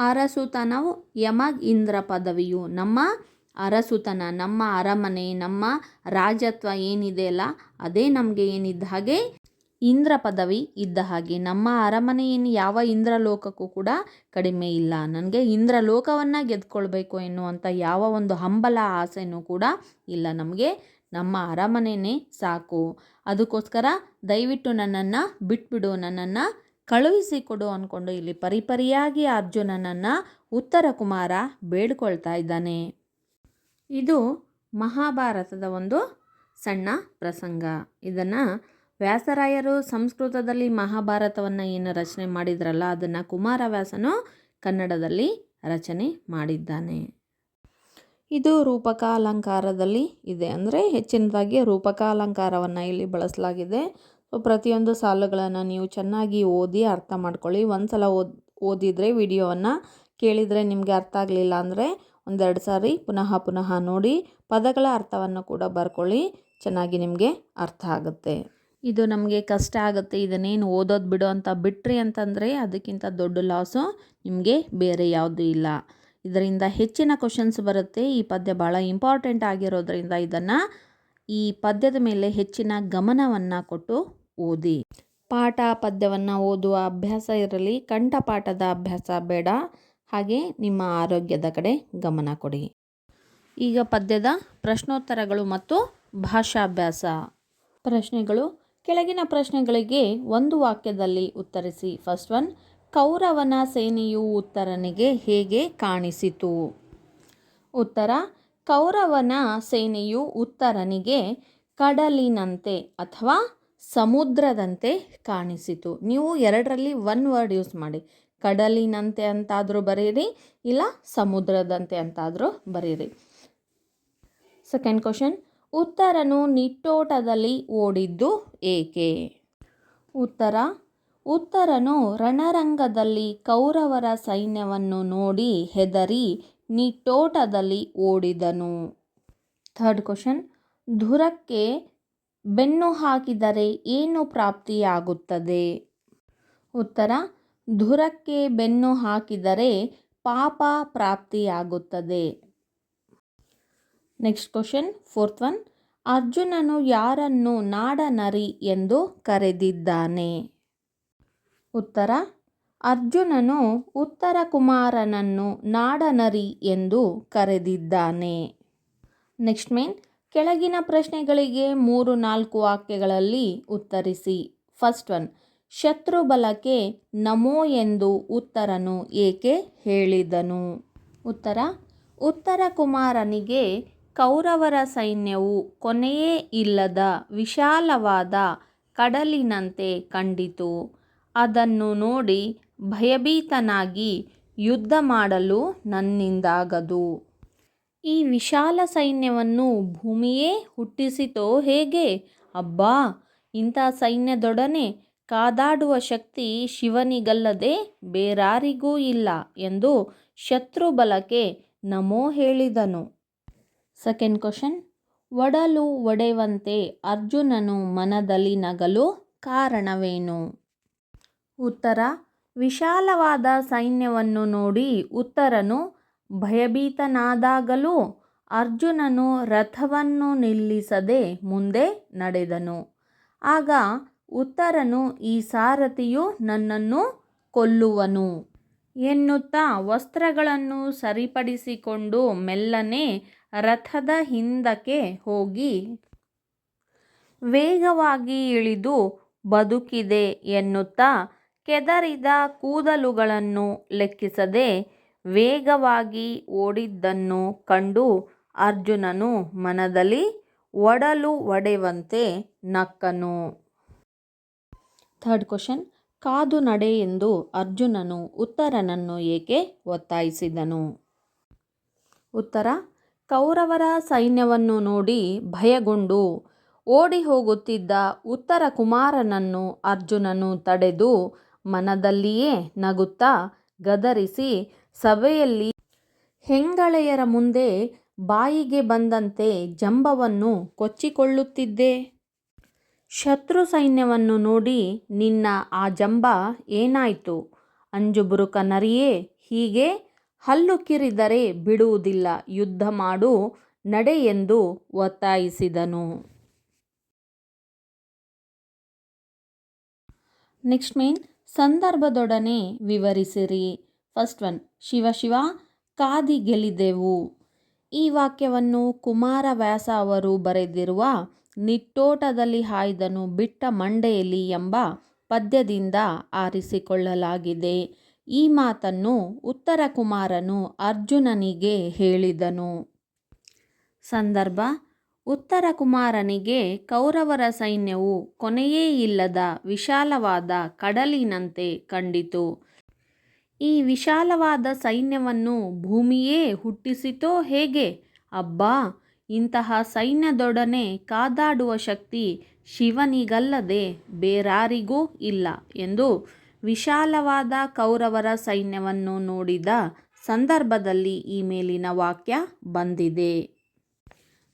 ಅರಸುತನವು ಯಮಗ್ ಇಂದ್ರ ಪದವಿಯು. ನಮ್ಮ ಅರಸುತನ, ನಮ್ಮ ಅರಮನೆ, ನಮ್ಮ ರಾಜತ್ವ ಏನಿದೆ ಅಲ್ಲ ಅದೇ ನಮಗೆ ಏನಿದ್ದ ಹಾಗೆ ಇಂದ್ರ ಪದವಿ ಇದ್ದ ಹಾಗೆ. ನಮ್ಮ ಅರಮನೆ ಏನು ಯಾವ ಇಂದ್ರಲೋಕಕ್ಕೂ ಕೂಡ ಕಡಿಮೆ ಇಲ್ಲ. ನನಗೆ ಇಂದ್ರಲೋಕವನ್ನು ಗೆದ್ಕೊಳ್ಬೇಕು ಎನ್ನುವಂಥ ಯಾವ ಒಂದು ಹಂಬಲ ಆಸೆನೂ ಕೂಡ ಇಲ್ಲ. ನಮಗೆ ನಮ್ಮ ಅರಮನೆಯೇ ಸಾಕು. ಅದಕ್ಕೋಸ್ಕರ ದಯವಿಟ್ಟು ನನ್ನನ್ನು ಬಿಟ್ಬಿಡು, ನನ್ನನ್ನು ಕಳುಹಿಸಿಕೊಡು ಅಂದ್ಕೊಂಡು ಇಲ್ಲಿ ಪರಿಪರಿಯಾಗಿ ಅರ್ಜುನನನ್ನು ಉತ್ತರ ಕುಮಾರ ಬೇಡ್ಕೊಳ್ತಾ ಇದ್ದಾನೆ. ಇದು ಮಹಾಭಾರತದ ಒಂದು ಸಣ್ಣ ಪ್ರಸಂಗ. ಇದನ್ನು ವ್ಯಾಸರಾಯರು ಸಂಸ್ಕೃತದಲ್ಲಿ ಮಹಾಭಾರತವನ್ನು ಏನು ರಚನೆ ಮಾಡಿದ್ರಲ್ಲ ಅದನ್ನು ಕುಮಾರವ್ಯಾಸನು ಕನ್ನಡದಲ್ಲಿ ರಚನೆ ಮಾಡಿದ್ದಾನೆ. ಇದು ರೂಪಕ ಅಲಂಕಾರದಲ್ಲಿ ಇದೆ, ಅಂದರೆ ಹೆಚ್ಚಿನದಾಗಿ ರೂಪಕ ಅಲಂಕಾರವನ್ನು ಇಲ್ಲಿ ಬಳಸಲಾಗಿದೆ. ಸೊ ಪ್ರತಿಯೊಂದು ಸಾಲುಗಳನ್ನು ನೀವು ಚೆನ್ನಾಗಿ ಓದಿ ಅರ್ಥ ಮಾಡ್ಕೊಳ್ಳಿ. ಒಂದು ಸಲ ಓದಿದರೆ ವಿಡಿಯೋವನ್ನು ಕೇಳಿದರೆ ನಿಮಗೆ ಅರ್ಥ ಆಗಲಿಲ್ಲ ಅಂದರೆ ಒಂದೆರಡು ಸಾರಿ ಪುನಃ ನೋಡಿ ಪದಗಳ ಅರ್ಥವನ್ನು ಕೂಡ ಬರ್ಕೊಳ್ಳಿ, ಚೆನ್ನಾಗಿ ನಿಮಗೆ ಅರ್ಥ ಆಗುತ್ತೆ. ಇದು ನಮಗೆ ಕಷ್ಟ ಆಗುತ್ತೆ, ಇದನ್ನೇನು ಓದೋದು ಬಿಡು ಅಂತ ಬಿಟ್ರಿ ಅಂತಂದರೆ ಅದಕ್ಕಿಂತ ದೊಡ್ಡ ಲಾಸು ನಿಮಗೆ ಬೇರೆ ಯಾವುದೂ ಇಲ್ಲ. ಇದರಿಂದ ಹೆಚ್ಚಿನ ಕ್ವಶನ್ಸ್ ಬರುತ್ತೆ. ಈ ಪದ್ಯ ಭಾಳ ಇಂಪಾರ್ಟೆಂಟ್ ಆಗಿರೋದ್ರಿಂದ ಇದನ್ನು ಈ ಪದ್ಯದ ಮೇಲೆ ಹೆಚ್ಚಿನ ಗಮನವನ್ನು ಕೊಟ್ಟು ಓದಿ. ಪಾಠ ಪದ್ಯವನ್ನು ಓದುವ ಅಭ್ಯಾಸ ಇರಲಿ, ಕಂಠಪಾಠದ ಅಭ್ಯಾಸ ಬೇಡ. ಹಾಗೆ ನಿಮ್ಮ ಆರೋಗ್ಯದ ಕಡೆ ಗಮನ ಕೊಡಿ. ಈಗ ಪದ್ಯದ ಪ್ರಶ್ನೋತ್ತರಗಳು ಮತ್ತು ಭಾಷಾಭ್ಯಾಸ. ಪ್ರಶ್ನೆಗಳು. ಕೆಳಗಿನ ಪ್ರಶ್ನೆಗಳಿಗೆ ಒಂದು ವಾಕ್ಯದಲ್ಲಿ ಉತ್ತರಿಸಿ. ಫಸ್ಟ್ ಒನ್, ಕೌರವನ ಸೇನೆಯು ಉತ್ತರನಿಗೆ ಹೇಗೆ ಕಾಣಿಸಿತು? ಉತ್ತರ, ಕೌರವನ ಸೇನೆಯು ಉತ್ತರನಿಗೆ ಕಡಲಿನಂತೆ ಅಥವಾ ಸಮುದ್ರದಂತೆ ಕಾಣಿಸಿತು. ನೀವು ಎರಡರಲ್ಲಿ ಒನ್ ವರ್ಡ್ ಯೂಸ್ ಮಾಡಿ. ಕಡಲಿನಂತೆ ಅಂತಾದರೂ ಬರೀರಿ, ಇಲ್ಲ ಸಮುದ್ರದಂತೆ ಅಂತಾದರೂ ಬರೀರಿ. ಸೆಕೆಂಡ್ ಕ್ವಶನ್, ಉತ್ತರನು ನಿಟ್ಟೋಟದಲ್ಲಿ ಓಡಿದ್ದು ಏಕೆ? ಉತ್ತರ, ಉತ್ತರನು ರಣರಂಗದಲ್ಲಿ ಕೌರವರ ಸೈನ್ಯವನ್ನು ನೋಡಿ ಹೆದರಿ ನಿಟ್ಟೋಟದಲ್ಲಿ ಓಡಿದನು. ಥರ್ಡ್ ಕ್ವಶನ್, ಧುರಕ್ಕೆ ಬೆನ್ನು ಹಾಕಿದರೆ ಏನು ಪ್ರಾಪ್ತಿಯಾಗುತ್ತದೆ? ಉತ್ತರ, ಧುರಕ್ಕೆ ಬೆನ್ನು ಹಾಕಿದರೆ ಪಾಪ ಪ್ರಾಪ್ತಿಯಾಗುತ್ತದೆ. ನೆಕ್ಸ್ಟ್ ಕ್ವಶನ್, ಫೋರ್ತ್ ಒನ್, ಅರ್ಜುನನು ಯಾರನ್ನು ನಾಡನರಿ ಎಂದು ಕರೆದಿದ್ದಾನೆ? ಉತ್ತರ, ಅರ್ಜುನನು ಉತ್ತರ ಕುಮಾರನನ್ನು ನಾಡನರಿ ಎಂದು ಕರೆದಿದ್ದಾನೆ. ನೆಕ್ಸ್ಟ್ ಮೇನ್, ಕೆಳಗಿನ ಪ್ರಶ್ನೆಗಳಿಗೆ 3-4 ವಾಕ್ಯಗಳಲ್ಲಿ ಉತ್ತರಿಸಿ. ಫಸ್ಟ್ ಒನ್, ಶತ್ರುಬಲಕ್ಕೆ ನಮೋ ಎಂದು ಉತ್ತರನು ಏಕೆ ಹೇಳಿದನು? ಉತ್ತರ: ಉತ್ತರ ಕುಮಾರನಿಗೆ ಕೌರವರ ಸೈನ್ಯವು ಕೊನೆಯೇ ಇಲ್ಲದ ವಿಶಾಲವಾದ ಕಡಲಿನಂತೆ ಕಂಡಿತು. ಅದನ್ನು ನೋಡಿ ಭಯಭೀತನಾಗಿ ಯುದ್ಧ ಮಾಡಲು ನನ್ನಿಂದಾಗದು. ಈ ವಿಶಾಲ ಸೈನ್ಯವನ್ನು ಭೂಮಿಯೇ ಹುಟ್ಟಿಸಿತೋ ಹೇಗೆ? ಅಬ್ಬಾ, ಇಂಥ ಸೈನ್ಯದೊಡನೆ ಕಾದಾಡುವ ಶಕ್ತಿ ಶಿವನಿಗಲ್ಲದೆ ಬೇರಾರಿಗೂ ಇಲ್ಲ ಎಂದು ಶತ್ರುಬಲಕ್ಕೆ ನಮೋ ಹೇಳಿದನು. ಸೆಕೆಂಡ್ ಕ್ವಶನ್: ಒಡಲು ಒಡೆವಂತೆ ಅರ್ಜುನನು ಮನದಲ್ಲಿ ನಗಲು ಕಾರಣವೇನು? ಉತ್ತರ: ವಿಶಾಲವಾದ ಸೈನ್ಯವನ್ನು ನೋಡಿ ಉತ್ತರನು ಭಯಭೀತನಾದಾಗಲೂ ಅರ್ಜುನನು ರಥವನ್ನು ನಿಲ್ಲಿಸದೆ ಮುಂದೆ ನಡೆದನು. ಆಗ ಉತ್ತರನು, ಈ ಸಾರಥಿಯು ನನ್ನನ್ನು ಕೊಲ್ಲುವನು ಎನ್ನುತ್ತಾ ವಸ್ತ್ರಗಳನ್ನು ಸರಿಪಡಿಸಿಕೊಂಡು ಮೆಲ್ಲನೆ ರಥದ ಹಿಂದಕ್ಕೆ ಹೋಗಿ ವೇಗವಾಗಿ ಇಳಿದು ಬದುಕಿದೆ ಎನ್ನುತ್ತಾ ಕೆದರಿದ ಕೂದಲುಗಳನ್ನು ಲೆಕ್ಕಿಸದೆ ವೇಗವಾಗಿ ಓಡಿದ್ದನ್ನು ಕಂಡು ಅರ್ಜುನನು ಮನದಲ್ಲಿ ಒಡಲು ಒಡೆವಂತೆ ನಕ್ಕನು. ಥರ್ಡ್ ಕ್ವಶನ್: ಕಾದು ನಡೆ ಎಂದು ಅರ್ಜುನನು ಉತ್ತರನನ್ನು ಏಕೆ ಒತ್ತಾಯಿಸಿದನು? ಉತ್ತರ: ಕೌರವರ ಸೈನ್ಯವನ್ನು ನೋಡಿ ಭಯಗೊಂಡು ಓಡಿ ಹೋಗುತ್ತಿದ್ದ ಉತ್ತರ ಕುಮಾರನನ್ನು ಅರ್ಜುನನು ತಡೆದು ಮನದಲ್ಲಿಯೇ ನಗುತ್ತಾ ಗದರಿಸಿ ಸಭೆಯಲ್ಲಿ ಹೆಂಗಳೆಯರ ಮುಂದೆ ಬಾಯಿಗೆ ಬಂದಂತೆ ಜಂಬವನ್ನು ಕೊಚ್ಚಿಕೊಳ್ಳುತ್ತಿದ್ದೆ. ಶತ್ರು ಸೈನ್ಯವನ್ನು ನೋಡಿ ನಿನ್ನ ಆ ಜಂಬ ಏನಾಯ್ತು? ಅಂಜುಬುರುಕ ನರಿಯೇ, ಹೀಗೆ ಹಲ್ಲು ಕಿರಿದರೆ ಬಿಡುವುದಿಲ್ಲ, ಯುದ್ಧ ಮಾಡು ನಡೆ ಎಂದು ಒತ್ತಾಯಿಸಿದನು. ನೆಕ್ಸ್ಟ್ ಮೇನ್ ಸಂದರ್ಭದೊಡನೆ ವಿವರಿಸಿರಿ. ಫಸ್ಟ್ ಒನ್: ಶಿವ ಶಿವ ಕಾದಿ ಗೆಲಿದೆವು. ಈ ವಾಕ್ಯವನ್ನು ಕುಮಾರವ್ಯಾಸ ಅವರು ಬರೆದಿರುವ ನಿಟ್ಟೋಟದಲ್ಲಿ ಹಾಯ್ದನು ಬಿಟ್ಟ ಮಂಡೆಯಲ್ಲಿ ಎಂಬ ಪದ್ಯದಿಂದ ಆರಿಸಿಕೊಳ್ಳಲಾಗಿದೆ. ಈ ಮಾತನ್ನು ಉತ್ತರ ಕುಮಾರನು ಅರ್ಜುನನಿಗೆ ಹೇಳಿದನು. ಸಂದರ್ಭ: ಉತ್ತರ ಕುಮಾರನಿಗೆ ಕೌರವರ ಸೈನ್ಯವು ಕೊನೆಯೇ ಇಲ್ಲದ ವಿಶಾಲವಾದ ಕಡಲಿನಂತೆ ಕಂಡಿತು. ಈ ವಿಶಾಲವಾದ ಸೈನ್ಯವನ್ನು ಭೂಮಿಯೇ ಹುಟ್ಟಿಸಿತೋ ಹೇಗೆ? ಅಬ್ಬಾ, ಇಂತಹ ಸೈನ್ಯದೊಡನೆ ಕಾದಾಡುವ ಶಕ್ತಿ ಶಿವನಿಗಲ್ಲದೆ ಬೇರಾರಿಗೂ ಇಲ್ಲ ಎಂದು ವಿಶಾಲವಾದ ಕೌರವರ ಸೈನ್ಯವನ್ನು ನೋಡಿದ ಸಂದರ್ಭದಲ್ಲಿ ಈ ಮೇಲಿನ ವಾಕ್ಯ ಬಂದಿದೆ.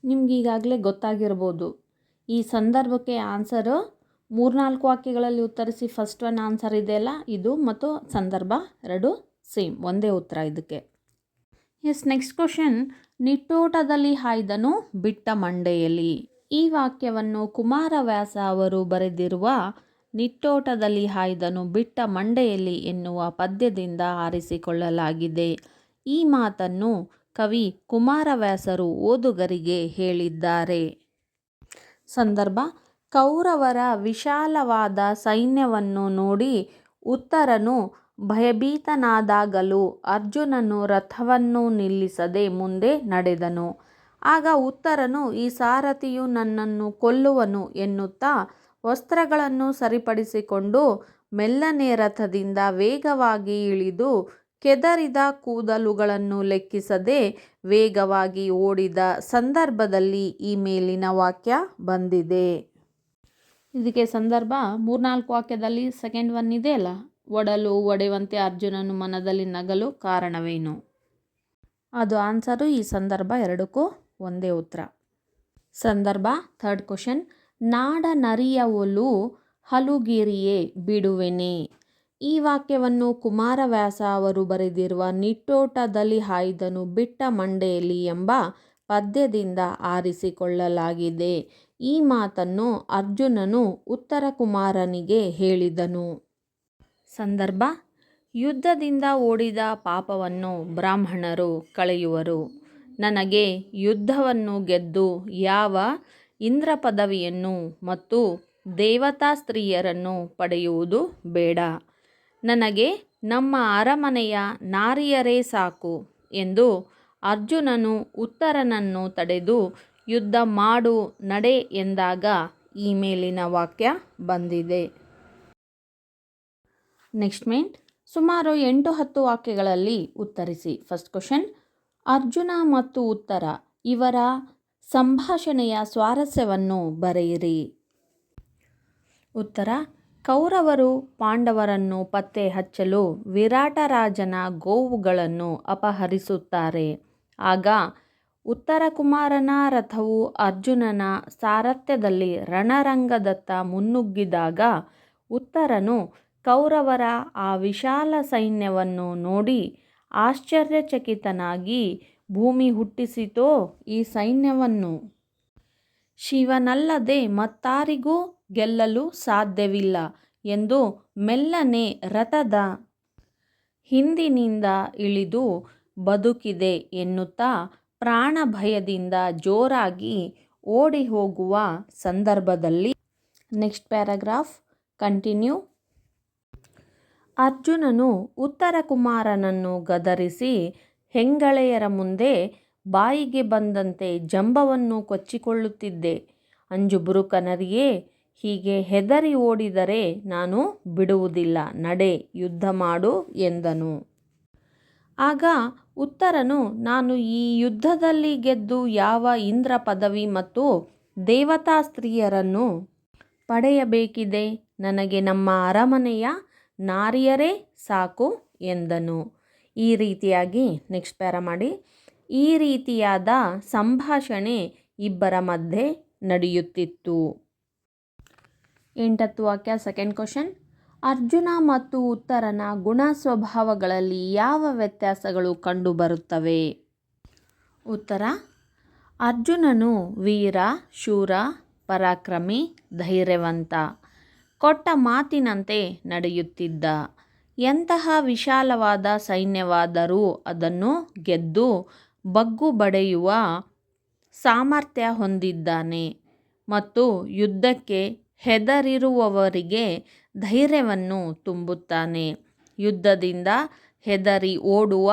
ನಿಮಗೀಗಾಗಲೇ ಗೊತ್ತಾಗಿರ್ಬೋದು, ಈ ಸಂದರ್ಭಕ್ಕೆ ಆನ್ಸರು 3-4 ವಾಕ್ಯಗಳಲ್ಲಿ ಉತ್ತರಿಸಿ. ಫಸ್ಟ್ ಒನ್ ಆನ್ಸರ್ ಇದೆಯಲ್ಲ, ಇದು ಮತ್ತು ಸಂದರ್ಭ ಎರಡು ಸೇಮ್, ಒಂದೇ ಉತ್ತರ ಇದಕ್ಕೆ. ಎಸ್, ನೆಕ್ಸ್ಟ್ ಕ್ವಶನ್: ನಿಟ್ಟೋಟದಲ್ಲಿ ಹಾಯ್ದನು ಬಿಟ್ಟ ಮಂಡೆಯಲ್ಲಿ. ಈ ವಾಕ್ಯವನ್ನು ಕುಮಾರವ್ಯಾಸ ಅವರು ಬರೆದಿರುವ ನಿಟ್ಟೋಟದಲ್ಲಿ ಹಾಯ್ದನು ಬಿಟ್ಟ ಮಂಡೆಯಲ್ಲಿ ಎನ್ನುವ ಪದ್ಯದಿಂದ ಆರಿಸಿಕೊಳ್ಳಲಾಗಿದೆ. ಈ ಮಾತನ್ನು ಕವಿ ಕುಮಾರವ್ಯಾಸರು ಓದುಗರಿಗೆ ಹೇಳಿದ್ದಾರೆ. ಸಂದರ್ಭ: ಕೌರವರ ವಿಶಾಲವಾದ ಸೈನ್ಯವನ್ನು ನೋಡಿ ಉತ್ತರನು ಭಯಭೀತನಾದಾಗಲೂ ಅರ್ಜುನನು ರಥವನ್ನು ನಿಲ್ಲಿಸದೆ ಮುಂದೆ ನಡೆದನು. ಆಗ ಉತ್ತರನು, ಈ ಸಾರಥಿಯು ನನ್ನನ್ನು ಕೊಲ್ಲುವನು ಎನ್ನುತ್ತಾ ವಸ್ತ್ರಗಳನ್ನು ಸರಿಪಡಿಸಿಕೊಂಡು ಮೆಲ್ಲನೆ ರಥದಿಂದ ವೇಗವಾಗಿ ಇಳಿದು ಕೆದರಿದ ಕೂದಲುಗಳನ್ನು ಲೆಕ್ಕಿಸದೆ ವೇಗವಾಗಿ ಓಡಿದ ಸಂದರ್ಭದಲ್ಲಿ ಈ ಮೇಲಿನ ವಾಕ್ಯ ಬಂದಿದೆ. ಇದಕ್ಕೆ ಸಂದರ್ಭ 3-4 ವಾಕ್ಯದಲ್ಲಿ ಸೆಕೆಂಡ್ ಒನ್ ಇದೆಯಲ್ಲ, ಒಡಲು ಒಡೆಯುವಂತೆ ಅರ್ಜುನನು ಮನದಲ್ಲಿ ನಗಲು ಕಾರಣವೇನು? ಅದು ಆನ್ಸರು. ಈ ಸಂದರ್ಭ ಎರಡಕ್ಕೂ ಒಂದೇ ಉತ್ತರ. ಸಂದರ್ಭ ಥರ್ಡ್ ಕ್ವಶನ್: ನಾಡ ನರಿಯವಲು ಹಲುಗಿರಿಯೇ ಬಿಡುವೆನೆ. ಈ ವಾಕ್ಯವನ್ನು ಕುಮಾರವ್ಯಾಸ ಅವರು ಬರೆದಿರುವ ನಿಟ್ಟೋಟದಲ್ಲಿ ಹಾಯ್ದನು ಬಿಟ್ಟ ಮಂಡೆಯಲ್ಲಿ ಎಂಬ ಪದ್ಯದಿಂದ ಆರಿಸಿಕೊಳ್ಳಲಾಗಿದೆ. ಈ ಮಾತನ್ನು ಅರ್ಜುನನು ಉತ್ತರ ಕುಮಾರನಿಗೆ ಹೇಳಿದನು. ಸಂದರ್ಭ: ಯುದ್ಧದಿಂದ ಓಡಿದ ಪಾಪವನ್ನು ಬ್ರಾಹ್ಮಣರು ಕಳೆಯುವರು. ನನಗೆ ಯುದ್ಧವನ್ನು ಗೆದ್ದು ಯಾವ ಇಂದ್ರ ಪದವಿಯನ್ನು ಮತ್ತು ದೇವತಾ ಸ್ತ್ರೀಯರನ್ನು ಪಡೆಯುವುದು ಬೇಡ. ನನಗೆ ನಮ್ಮ ಅರಮನೆಯ ನಾರಿಯರೇ ಸಾಕು ಎಂದು ಅರ್ಜುನನು ಉತ್ತರನನ್ನು ತಡೆದು ಯುದ್ಧ ಮಾಡು ನಡೆ ಎಂದಾಗ ಈ ಮೇಲಿನ ವಾಕ್ಯ ಬಂದಿದೆ. ನೆಕ್ಸ್ಟ್ ಮೇನ್ ಸುಮಾರು 8-10 ವಾಕ್ಯಗಳಲ್ಲಿ ಉತ್ತರಿಸಿ. ಫಸ್ಟ್ ಕ್ವಶನ್, ಅರ್ಜುನ ಮತ್ತು ಉತ್ತರ ಇವರ ಸಂಭಾಷಣೆಯ ಸ್ವಾರಸ್ಯವನ್ನು ಬರೆಯಿರಿ. ಉತ್ತರ, ಕೌರವರು ಪಾಂಡವರನ್ನು ಪತ್ತೆ ಹಚ್ಚಲು ವಿರಾಟರಾಜನ ಗೋವುಗಳನ್ನು ಅಪಹರಿಸುತ್ತಾರೆ. ಆಗ ಉತ್ತರ ಕುಮಾರನ ರಥವು ಅರ್ಜುನನ ಸಾರಥ್ಯದಲ್ಲಿ ರಣರಂಗದತ್ತ ಮುನ್ನುಗ್ಗಿದಾಗ ಉತ್ತರನು ಕೌರವರ ಆ ವಿಶಾಲ ಸೈನ್ಯವನ್ನು ನೋಡಿ ಆಶ್ಚರ್ಯಚಕಿತನಾಗಿ, ಭೂಮಿ ಹುಟ್ಟಿಸಿತೋ ಈ ಸೈನ್ಯವನ್ನು? ಶಿವನಲ್ಲದೆ ಮತ್ತಾರಿಗೂ ಗೆಲ್ಲಲು ಸಾಧ್ಯವಿಲ್ಲ ಎಂದು ಮೆಲ್ಲನೆ ರಥದ ಹಿಂದಿನಿಂದ ಇಳಿದು ಬದುಕಿದೆ ಎನ್ನುತ್ತಾ ಪ್ರಾಣ ಭಯದಿಂದ ಜೋರಾಗಿ ಓಡಿ ಹೋಗುವ ಸಂದರ್ಭದಲ್ಲಿ ನೆಕ್ಸ್ಟ್ ಪ್ಯಾರಾಗ್ರಾಫ್ ಕಂಟಿನ್ಯೂ. ಅರ್ಜುನನು ಉತ್ತರ ಕುಮಾರನನ್ನು ಗದರಿಸಿ ಹೆಂಗಳೆಯರ ಮುಂದೆ ಬಾಯಿಗೆ ಬಂದಂತೆ ಜಂಬವನ್ನು ಕೊಚ್ಚಿಕೊಳ್ಳುತ್ತಿದ್ದೆ. ಅಂಜುಬುರುಕನರಿಯೇ, ಹೀಗೆ ಹೆದರಿ ಓಡಿದರೆ ನಾನು ಬಿಡುವುದಿಲ್ಲ, ನಡೆ ಯುದ್ಧ ಮಾಡು ಎಂದನು. ಆಗ ಉತ್ತರನು, ನಾನು ಈ ಯುದ್ಧದಲ್ಲಿ ಗೆದ್ದು ಯಾವ ಇಂದ್ರ ಪದವಿ ಮತ್ತು ದೇವತಾ ಸ್ತ್ರೀಯರನ್ನು ಪಡೆಯಬೇಕಿದೆ? ನನಗೆ ನಮ್ಮ ಅರಮನೆಯ ನಾರಿಯರೇ ಸಾಕು ಎಂದನು. ಈ ರೀತಿಯಾಗಿ ನೆಕ್ಸ್ಟ್ ಪ್ಯಾರ ಮಾಡಿ. ಈ ರೀತಿಯಾದ ಸಂಭಾಷಣೆ ಇಬ್ಬರ ಮಧ್ಯೆ ನಡೆಯುತ್ತಿತ್ತು. 8th ವಾಕ್ಯ ಸೆಕೆಂಡ್ ಕ್ವಶನ್, ಅರ್ಜುನ ಮತ್ತು ಉತ್ತರನ ಗುಣ ಸ್ವಭಾವಗಳಲ್ಲಿ ಯಾವ ವ್ಯತ್ಯಾಸಗಳು ಕಂಡುಬರುತ್ತವೆ? ಉತ್ತರ, ಅರ್ಜುನನು ವೀರ, ಶೂರ, ಪರಾಕ್ರಮಿ, ಧೈರ್ಯವಂತ, ಕೊಟ್ಟ ಮಾತಿನಂತೆ ನಡೆಯುತ್ತಿದ್ದ. ಎಂತಹ ವಿಶಾಲವಾದ ಸೈನ್ಯವಾದರೂ ಅದನ್ನು ಗೆದ್ದು ಬಗ್ಗು ಬಡಿಯುವ ಸಾಮರ್ಥ್ಯ ಹೊಂದಿದ್ದಾನೆ ಮತ್ತು ಯುದ್ಧಕ್ಕೆ ಹೆದರಿರುವವರಿಗೆ ಧೈರ್ಯವನ್ನು ತುಂಬುತ್ತಾನೆ. ಯುದ್ಧದಿಂದ ಹೆದರಿ ಓಡುವ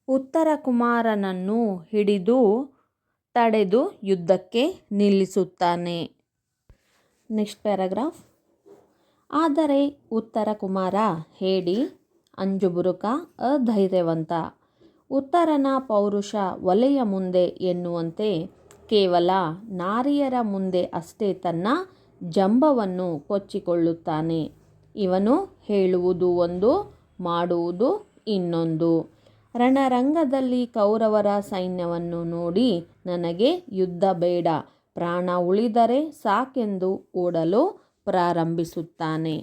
ಉತ್ತರ ಕುಮಾರನನ್ನು ಹಿಡಿದು ತಡೆದು ಯುದ್ಧಕ್ಕೆ ನಿಲ್ಲಿಸುತ್ತಾನೆ. Next paragraph. ಆದರೆ ಉತ್ತರ ಕುಮಾರ ಹೇಡಿ, ಅಂಜುಬುರುಕ, ಅಧೈರ್ಯವಂತ. ಉತ್ತರನ ಪೌರುಷ ಒಲೆಯ ಮುಂದೆ ಎನ್ನುವಂತೆ ಕೇವಲ ನಾರಿಯರ ಮುಂದೆ ಅಷ್ಟೇ ತನ್ನ ಜಂಬವನ್ನು ಕೊಚ್ಚಿಕೊಳ್ಳುತ್ತಾನೆ. ಇವನು ಹೇಳುವುದು ಒಂದು, ಮಾಡುವುದು ಇನ್ನೊಂದು. ರಣರಂಗದಲ್ಲಿ ಕೌರವರ ಸೈನ್ಯವನ್ನು ನೋಡಿ ನನಗೆ ಯುದ್ಧ ಬೇಡ, ಪ್ರಾಣ ಉಳಿದರೆ ಸಾಕೆಂದು ಓಡಲು ಪ್ರಾರಂಭಿಸುತ್ತಾನೆ.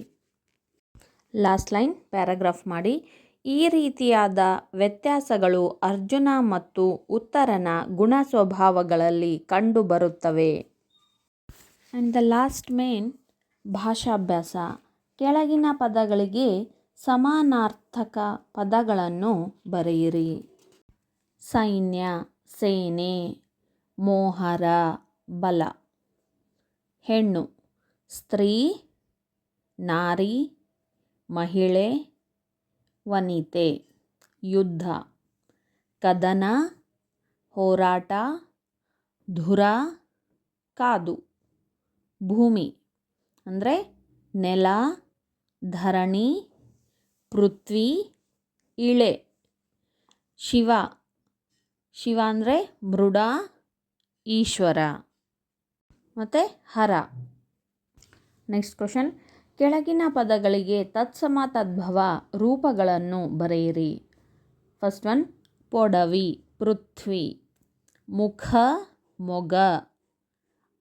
ಲಾಸ್ಟ್ ಲೈನ್ ಪ್ಯಾರಾಗ್ರಾಫ್ ಮಾಡಿ. ಈ ರೀತಿಯಾದ ವ್ಯತ್ಯಾಸಗಳು ಅರ್ಜುನ ಮತ್ತು ಉತ್ತರನ ಗುಣ ಸ್ವಭಾವಗಳಲ್ಲಿ ಕಂಡುಬರುತ್ತವೆ. ಆ್ಯಂಡ್ ದ ಲಾಸ್ಟ್ ಮೇನ್ ಭಾಷಾಭ್ಯಾಸ. ಕೆಳಗಿನ ಪದಗಳಿಗೆ ಸಮಾನಾರ್ಥಕ ಪದಗಳನ್ನು ಬರೆಯಿರಿ. ಸೈನ್ಯ, ಸೇನೆ, ಮೋಹರ, ಬಲ. ಹೆಣ್ಣು, ಸ್ತ್ರೀ, ನಾರಿ, ಮಹಿಳೆ, ವನಿತೆ. ಯುದ್ಧ, ಕದನ, ಹೋರಾಟ, ಧುರ, ಕಾದು. ಭೂಮಿ ಅಂದರೆ ನೆಲ, ಧರಣಿ, ಪೃಥ್ವಿ, ಇಳೆ. ಶಿವ, ಶಿವ ಅಂದರೆ ಮೃಡ, ಈಶ್ವರ ಮತ್ತು ಹರ. ನೆಕ್ಸ್ಟ್ ಕ್ವಶನ್, ಕೆಳಗಿನ ಪದಗಳಿಗೆ ತತ್ಸಮ ತದ್ಭವ ರೂಪಗಳನ್ನು ಬರೆಯಿರಿ. ಫಸ್ಟ್ ಒನ್, ಪೊಡವಿ, ಪೃಥ್ವಿ. ಮುಖ, ಮೊಗ.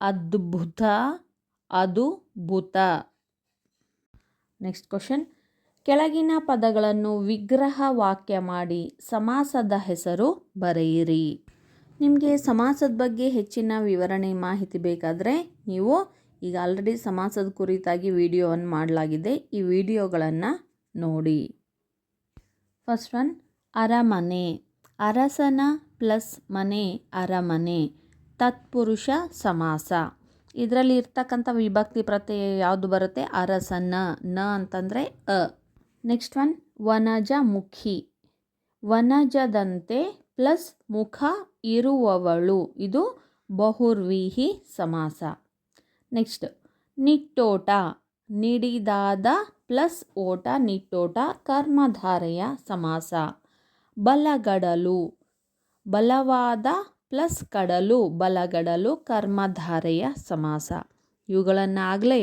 ಅದ್ಭುತ, ಅದುಭುತ. ನೆಕ್ಸ್ಟ್ ಕ್ವಶನ್, ಕೆಳಗಿನ ಪದಗಳನ್ನು ವಿಗ್ರಹ ವಾಕ್ಯ ಮಾಡಿ ಸಮಾಸದ ಹೆಸರು ಬರೆಯಿರಿ. ನಿಮಗೆ ಸಮಾಸದ ಬಗ್ಗೆ ಹೆಚ್ಚಿನ ವಿವರಣೆ ಮಾಹಿತಿ ಬೇಕಾದರೆ ನೀವು ಈಗ ಆಲ್ರೆಡಿ ಸಮಾಸದ ಕುರಿತಾಗಿ ವಿಡಿಯೋವನ್ನು ಮಾಡಲಾಗಿದೆ, ಈ ವಿಡಿಯೋಗಳನ್ನು ನೋಡಿ. ಫಸ್ಟ್ ಒನ್, ಅರಮನೆ. ಅರಸನ ಪ್ಲಸ್ ಮನೆ ಅರಮನೆ. ತತ್ಪುರುಷ ಸಮಾಸ. ಇದರಲ್ಲಿ ಇರ್ತಕ್ಕಂಥ ವಿಭಕ್ತಿ ಪ್ರತ್ಯಯ ಯಾವುದು ಬರುತ್ತೆ? ಅರಸನ. ನ ಅಂತಂದರೆ ಅ. ನೆಕ್ಸ್ಟ್ ಒನ್ ವನಜಮುಖಿ. ವನಜದಂತೆ ಪ್ಲಸ್ ಮುಖ ಇರುವವಳು, ಇದು ಬಹುರ್ವೀಹಿ ಸಮಾಸ. ನೆಕ್ಸ್ಟ್ ನಿಟ್ಟೋಟ. ನಿಡಿದಾದ ಪ್ಲಸ್ ಓಟ, ನಿಟ್ಟೋಟ ಕರ್ಮಧಾರೆಯ ಸಮಾಸ. ಬಲಗಡಲು. ಬಲವಾದ ಪ್ಲಸ್ ಕಡಲು, ಬಲಗಡಲು ಕರ್ಮಧಾರೆಯ ಸಮಾಸ. ಇವುಗಳನ್ನು ಆಗಲೇ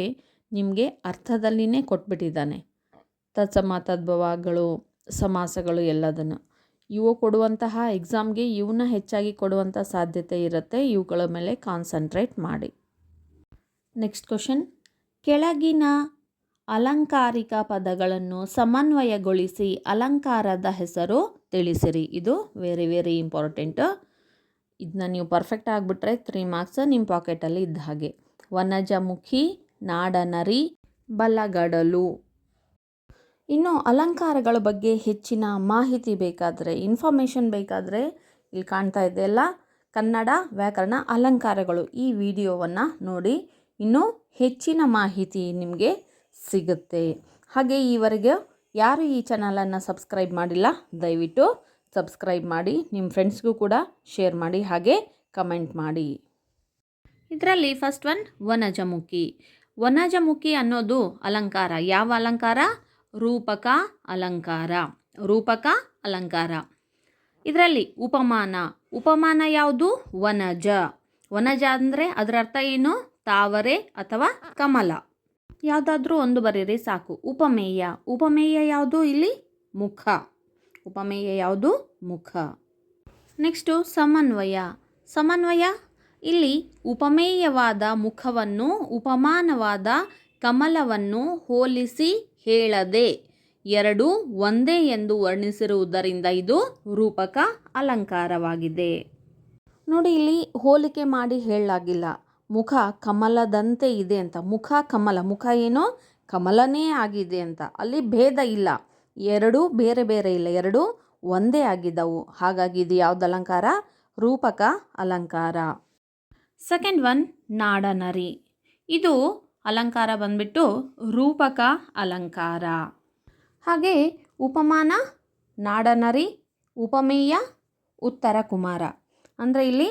ನಿಮಗೆ ಅರ್ಥದಲ್ಲಿನೇ ಕೊಟ್ಬಿಟ್ಟಿದ್ದಾನೆ. ತತ್ಸಮ ತದ್ಭವಗಳು, ಸಮಾಸಗಳು ಎಲ್ಲದನ್ನು. ಇವು ಕೊಡುವಂತಹ ಎಕ್ಸಾಮ್ಗೆ ಇವನ್ನ ಹೆಚ್ಚಾಗಿ ಕೊಡುವಂಥ ಸಾಧ್ಯತೆ ಇರುತ್ತೆ. ಇವುಗಳ ಮೇಲೆ ಕಾನ್ಸಂಟ್ರೇಟ್ ಮಾಡಿ. Next question. ಕೆಳಗಿನ ಅಲಂಕಾರಿಕ ಪದಗಳನ್ನು ಸಮನ್ವಯಗೊಳಿಸಿ ಅಲಂಕಾರದ ಹೆಸರು ತಿಳಿಸಿರಿ. ಇದು ವೆರಿ ವೆರಿ ಇಂಪಾರ್ಟೆಂಟು. ಇದನ್ನ ನೀವು ಪರ್ಫೆಕ್ಟ್ ಆಗಿಬಿಟ್ರೆ 3 ಮಾರ್ಕ್ಸ್ ನಿಮ್ಮ ಪಾಕೆಟಲ್ಲಿ ಇದ್ದ ಹಾಗೆ. ವನಜಮುಖಿ, ನಾಡನರಿ, ಬಲಗಡಲು. ಇನ್ನು ಅಲಂಕಾರಗಳ ಬಗ್ಗೆ ಹೆಚ್ಚಿನ ಮಾಹಿತಿ ಬೇಕಾದರೆ, ಇನ್ಫಾರ್ಮೇಷನ್ ಬೇಕಾದರೆ ಇಲ್ಲಿ ಕಾಣ್ತಾ ಇದೆಯಲ್ಲ, ಕನ್ನಡ ವ್ಯಾಕರಣ ಅಲಂಕಾರಗಳು, ಈ ವಿಡಿಯೋವನ್ನು ನೋಡಿ ಇನ್ನೂ ಹೆಚ್ಚಿನ ಮಾಹಿತಿ ನಿಮಗೆ ಸಿಗುತ್ತೆ. ಹಾಗೆ ಈವರೆಗೆ ಯಾರು ಈ ಚಾನಲನ್ನು ಸಬ್ಸ್ಕ್ರೈಬ್ ಮಾಡಿಲ್ಲ, ದಯವಿಟ್ಟು ಸಬ್ಸ್ಕ್ರೈಬ್ ಮಾಡಿ, ನಿಮ್ಮ ಫ್ರೆಂಡ್ಸ್ಗೂ ಕೂಡ ಶೇರ್ ಮಾಡಿ, ಹಾಗೆ ಕಮೆಂಟ್ ಮಾಡಿ. ಇದರಲ್ಲಿ ಫಸ್ಟ್ ಒನ್ ವನಜಮುಖಿ. ವನಜಮುಖಿ ಅನ್ನೋದು ಅಲಂಕಾರ. ಯಾವ ಅಲಂಕಾರ? ರೂಪಕ ಅಲಂಕಾರ. ರೂಪಕ ಅಲಂಕಾರ. ಇದರಲ್ಲಿ ಉಪಮಾನ. ಉಪಮಾನ ಯಾವುದು? ವನಜ. ವನಜ ಅಂದರೆ ಅದರ ಅರ್ಥ ಏನು? ತಾವರೆ ಅಥವಾ ಕಮಲ. ಯಾವುದಾದ್ರೂ ಒಂದು ಬರೀರಿ ಸಾಕು. ಉಪಮೇಯ. ಉಪಮೇಯ ಯಾವುದು? ಇಲ್ಲಿ ಮುಖ. ಉಪಮೇಯ ಯಾವುದು? ಮುಖ. ನೆಕ್ಸ್ಟು ಸಮನ್ವಯ. ಸಮನ್ವಯ ಇಲ್ಲಿ ಉಪಮೇಯವಾದ ಮುಖವನ್ನು ಉಪಮಾನವಾದ ಕಮಲವನ್ನು ಹೋಲಿಸಿ ಹೇಳದೆ ಎರಡೂ ಒಂದೇ ಎಂದು ವರ್ಣಿಸಿರುವುದರಿಂದ ಇದು ರೂಪಕ ಅಲಂಕಾರವಾಗಿದೆ. ನೋಡಿ, ಇಲ್ಲಿ ಹೋಲಿಕೆ ಮಾಡಿ ಹೇಳಲಾಗಿಲ್ಲ. ಮುಖ ಕಮಲದಂತೆ ಇದೆ ಅಂತ. ಮುಖ ಕಮಲ. ಮುಖ ಏನೋ ಕಮಲನೇ ಆಗಿದೆ ಅಂತ. ಅಲ್ಲಿ ಭೇದ ಇಲ್ಲ. ಎರಡೂ ಬೇರೆ ಬೇರೆ ಇಲ್ಲ, ಎರಡೂ ಒಂದೇ ಆಗಿದ್ದವು. ಹಾಗಾಗಿ ಇದು ಯಾವ್ದು ಅಲಂಕಾರ? ರೂಪಕ ಅಲಂಕಾರ. ಸೆಕೆಂಡ್ ಒನ್ ನಾಡನರಿ. ಇದು ಅಲಂಕಾರ ಬಂದ್ಬಿಟ್ಟು ರೂಪಕ ಅಲಂಕಾರ. ಹಾಗೆ ಉಪಮಾನ ನಾಡನರಿ, ಉಪಮೇಯ ಉತ್ತರ ಕುಮಾರ. ಅಂದರೆ ಇಲ್ಲಿ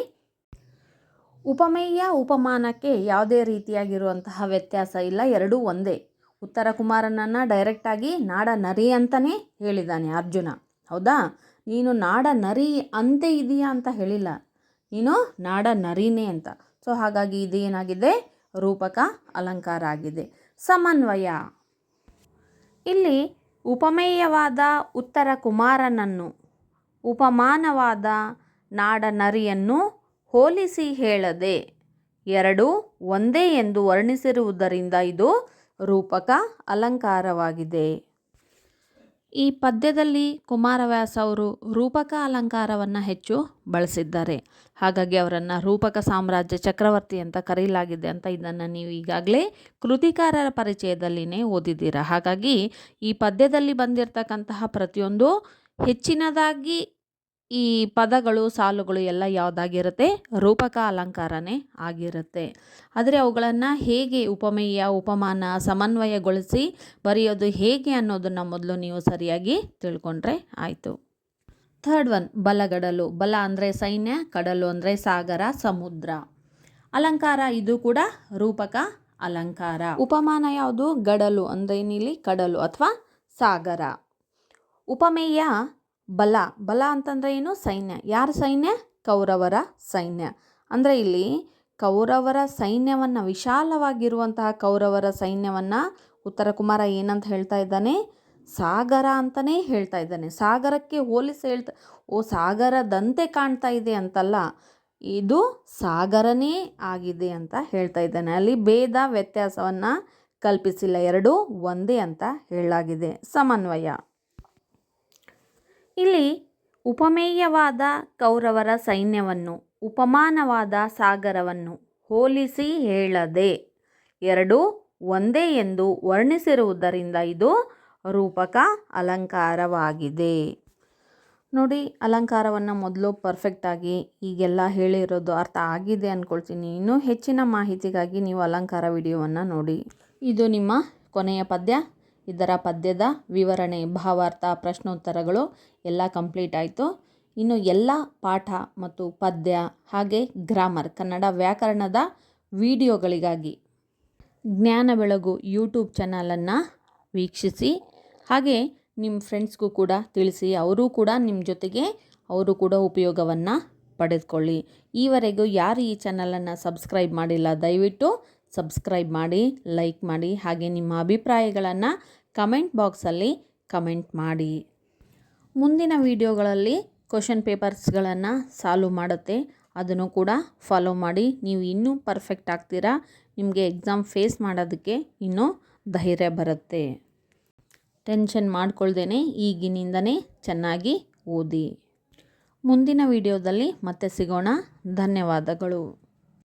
ಉಪಮೇಯ ಉಪಮಾನಕ್ಕೆ ಯಾವುದೇ ರೀತಿಯಾಗಿರುವಂತಹ ವ್ಯತ್ಯಾಸ ಇಲ್ಲ, ಎರಡೂ ಒಂದೇ. ಉತ್ತರ ಕುಮಾರನನ್ನು ಡೈರೆಕ್ಟಾಗಿ ನಾಡನರಿ ಅಂತಲೇ ಹೇಳಿದ್ದಾನೆ ಅರ್ಜುನ. ಹೌದಾ? ನೀನು ನಾಡನರಿ ಅಂತೆ ಇದೆಯಾ ಅಂತ ಹೇಳಿಲ್ಲ, ನೀನು ನಾಡನರಿನೇ ಅಂತ. ಸೊ ಹಾಗಾಗಿ ಇದು ಏನಾಗಿದೆ? ರೂಪಕ ಅಲಂಕಾರ ಆಗಿದೆ. ಸಮನ್ವಯ. ಇಲ್ಲಿ ಉಪಮೇಯವಾದ ಉತ್ತರ ಕುಮಾರನನ್ನು ಉಪಮಾನವಾದ ನಾಡನರಿಯನ್ನು ಹೋಲಿಸಿ ಹೇಳದೆ ಎರಡೂ ಒಂದೇ ಎಂದು ವರ್ಣಿಸಿರುವುದರಿಂದ ಇದು ರೂಪಕ ಅಲಂಕಾರವಾಗಿದೆ. ಈ ಪದ್ಯದಲ್ಲಿ ಕುಮಾರವ್ಯಾಸ ಅವರು ರೂಪಕ ಅಲಂಕಾರವನ್ನು ಹೆಚ್ಚು ಬಳಸಿದ್ದಾರೆ. ಹಾಗಾಗಿ ಅವರನ್ನು ರೂಪಕ ಸಾಮ್ರಾಜ್ಯ ಚಕ್ರವರ್ತಿ ಅಂತ ಕರೆಯಲಾಗಿದೆ ಅಂತ ಇದನ್ನು ನೀವು ಈಗಾಗಲೇ ಕೃತಿಕಾರರ ಪರಿಚಯದಲ್ಲಿನೇ ಓದಿದ್ದೀರಾ. ಹಾಗಾಗಿ ಈ ಪದ್ಯದಲ್ಲಿ ಬಂದಿರತಕ್ಕಂತಹ ಪ್ರತಿಯೊಂದು ಹೆಚ್ಚಿನದಾಗಿ ಈ ಪದಗಳು ಸಾಲುಗಳು ಎಲ್ಲ ಯಾವುದಾಗಿರುತ್ತೆ? ರೂಪಕ ಅಲಂಕಾರನೇ ಆಗಿರುತ್ತೆ. ಆದರೆ ಅವುಗಳನ್ನು ಹೇಗೆ ಉಪಮೇಯ ಉಪಮಾನ ಸಮನ್ವಯಗೊಳಿಸಿ ಬರೆಯೋದು ಹೇಗೆ ಅನ್ನೋದನ್ನು ಮೊದಲು ನೀವು ಸರಿಯಾಗಿ ತಿಳ್ಕೊಂಡ್ರೆ ಆಯಿತು. ಥರ್ಡ್ ಒನ್ ಬಲಗಡಲು. ಬಲ ಅಂದರೆ ಸೈನ್ಯ, ಕಡಲು ಅಂದರೆ ಸಾಗರ ಸಮುದ್ರ. ಅಲಂಕಾರ ಇದು ಕೂಡ ರೂಪಕ ಅಲಂಕಾರ. ಉಪಮಾನ ಯಾವುದು? ಗಡಲು ಅಂದರೆ ಏನಿಲ್ಲಿ ಕಡಲು ಅಥವಾ ಸಾಗರ. ಉಪಮೇಯ ಬಲ. ಬಲ ಅಂತಂದರೆ ಏನು? ಸೈನ್ಯ. ಯಾರ ಸೈನ್ಯ? ಕೌರವರ ಸೈನ್ಯ. ಅಂದರೆ ಇಲ್ಲಿ ಕೌರವರ ಸೈನ್ಯವನ್ನು, ವಿಶಾಲವಾಗಿರುವಂತಹ ಕೌರವರ ಸೈನ್ಯವನ್ನು ಉತ್ತರ ಕುಮಾರ ಏನಂತ ಹೇಳ್ತಾ ಇದ್ದಾನೆ? ಸಾಗರ ಅಂತಲೇ ಹೇಳ್ತಾ ಇದ್ದಾನೆ. ಸಾಗರಕ್ಕೆ ಹೋಲಿಸಿ ಹೇಳ್ತಾ, ಓ ಸಾಗರದಂತೆ ಕಾಣ್ತಾ ಇದೆ ಅಂತಲ್ಲ, ಇದು ಸಾಗರನೇ ಆಗಿದೆ ಅಂತ ಹೇಳ್ತಾ ಇದ್ದಾನೆ. ಅಲ್ಲಿ ಭೇದ ವ್ಯತ್ಯಾಸವನ್ನು ಕಲ್ಪಿಸಿಲ್ಲ, ಎರಡೂ ಒಂದೇ ಅಂತ ಹೇಳಲಾಗಿದೆ. ಸಮನ್ವಯ. ಇಲ್ಲಿ ಉಪಮೇಯವಾದ ಕೌರವರ ಸೈನ್ಯವನ್ನು ಉಪಮಾನವಾದ ಸಾಗರವನ್ನು ಹೋಲಿಸಿ ಹೇಳದೆ ಎರಡೂ ಒಂದೇ ಎಂದು ವರ್ಣಿಸಿರುವುದರಿಂದ ಇದು ರೂಪಕ ಅಲಂಕಾರವಾಗಿದೆ. ನೋಡಿ, ಅಲಂಕಾರವನ್ನು ಮೊದಲು ಪರ್ಫೆಕ್ಟಾಗಿ ಈಗೆಲ್ಲ ಹೇಳಿರೋದು ಅರ್ಥ ಆಗಿದೆ ಅಂದ್ಕೊಳ್ತೀನಿ. ಇನ್ನೂ ಹೆಚ್ಚಿನ ಮಾಹಿತಿಗಾಗಿ ನೀವು ಅಲಂಕಾರ ವಿಡಿಯೋವನ್ನು ನೋಡಿ. ಇದು ನಿಮ್ಮ ಕೊನೆಯ ಪದ್ಯ. ಇದರ ಪದ್ಯದ ವಿವರಣೆ, ಭಾವಾರ್ಥ, ಪ್ರಶ್ನೋತ್ತರಗಳು ಎಲ್ಲ ಕಂಪ್ಲೀಟ್ ಆಯಿತು. ಇನ್ನು ಎಲ್ಲ ಪಾಠ ಮತ್ತು ಪದ್ಯ ಹಾಗೆ ಗ್ರಾಮರ್, ಕನ್ನಡ ವ್ಯಾಕರಣದ ವಿಡಿಯೋಗಳಿಗಾಗಿ ಜ್ಞಾನ ಬೆಳಗು ಯೂಟ್ಯೂಬ್ ಚಾನಲನ್ನು ವೀಕ್ಷಿಸಿ. ಹಾಗೆ ನಿಮ್ಮ ಫ್ರೆಂಡ್ಸ್ಗೂ ಕೂಡ ತಿಳಿಸಿ, ಅವರು ಕೂಡ ನಿಮ್ಮ ಜೊತೆಗೆ ಅವರು ಕೂಡ ಉಪಯೋಗವನ್ನು ಪಡೆದುಕೊಳ್ಳಿ. ಈವರೆಗೂ ಯಾರು ಈ ಚಾನಲನ್ನು ಸಬ್ಸ್ಕ್ರೈಬ್ ಮಾಡಿಲ್ಲ, ದಯವಿಟ್ಟು ಸಬ್ಸ್ಕ್ರೈಬ್ ಮಾಡಿ, ಲೈಕ್ ಮಾಡಿ, ಹಾಗೆ ನಿಮ್ಮ ಅಭಿಪ್ರಾಯಗಳನ್ನು ಕಮೆಂಟ್ ಬಾಕ್ಸಲ್ಲಿ ಕಮೆಂಟ್ ಮಾಡಿ. ಮುಂದಿನ ವಿಡಿಯೋಗಳಲ್ಲಿ ಕ್ವಶನ್ ಪೇಪರ್ಸ್ಗಳನ್ನು ಸಾಲ್ವ್ ಮಾಡುತ್ತೆ, ಅದನ್ನು ಕೂಡ ಫಾಲೋ ಮಾಡಿ. ನೀವು ಇನ್ನೂ ಪರ್ಫೆಕ್ಟ್ ಆಗ್ತೀರಾ. ನಿಮಗೆ ಎಕ್ಸಾಮ್ ಫೇಸ್ ಮಾಡೋದಕ್ಕೆ ಇನ್ನೂ ಧೈರ್ಯ ಬರುತ್ತೆ. ಟೆನ್ಷನ್ ಮಾಡ್ಕೊಳ್ದೇನೆ ಈಗಿನಿಂದನೇ ಚೆನ್ನಾಗಿ ಓದಿ. ಮುಂದಿನ ವಿಡಿಯೋದಲ್ಲಿ ಮತ್ತೆ ಸಿಗೋಣ. ಧನ್ಯವಾದಗಳು.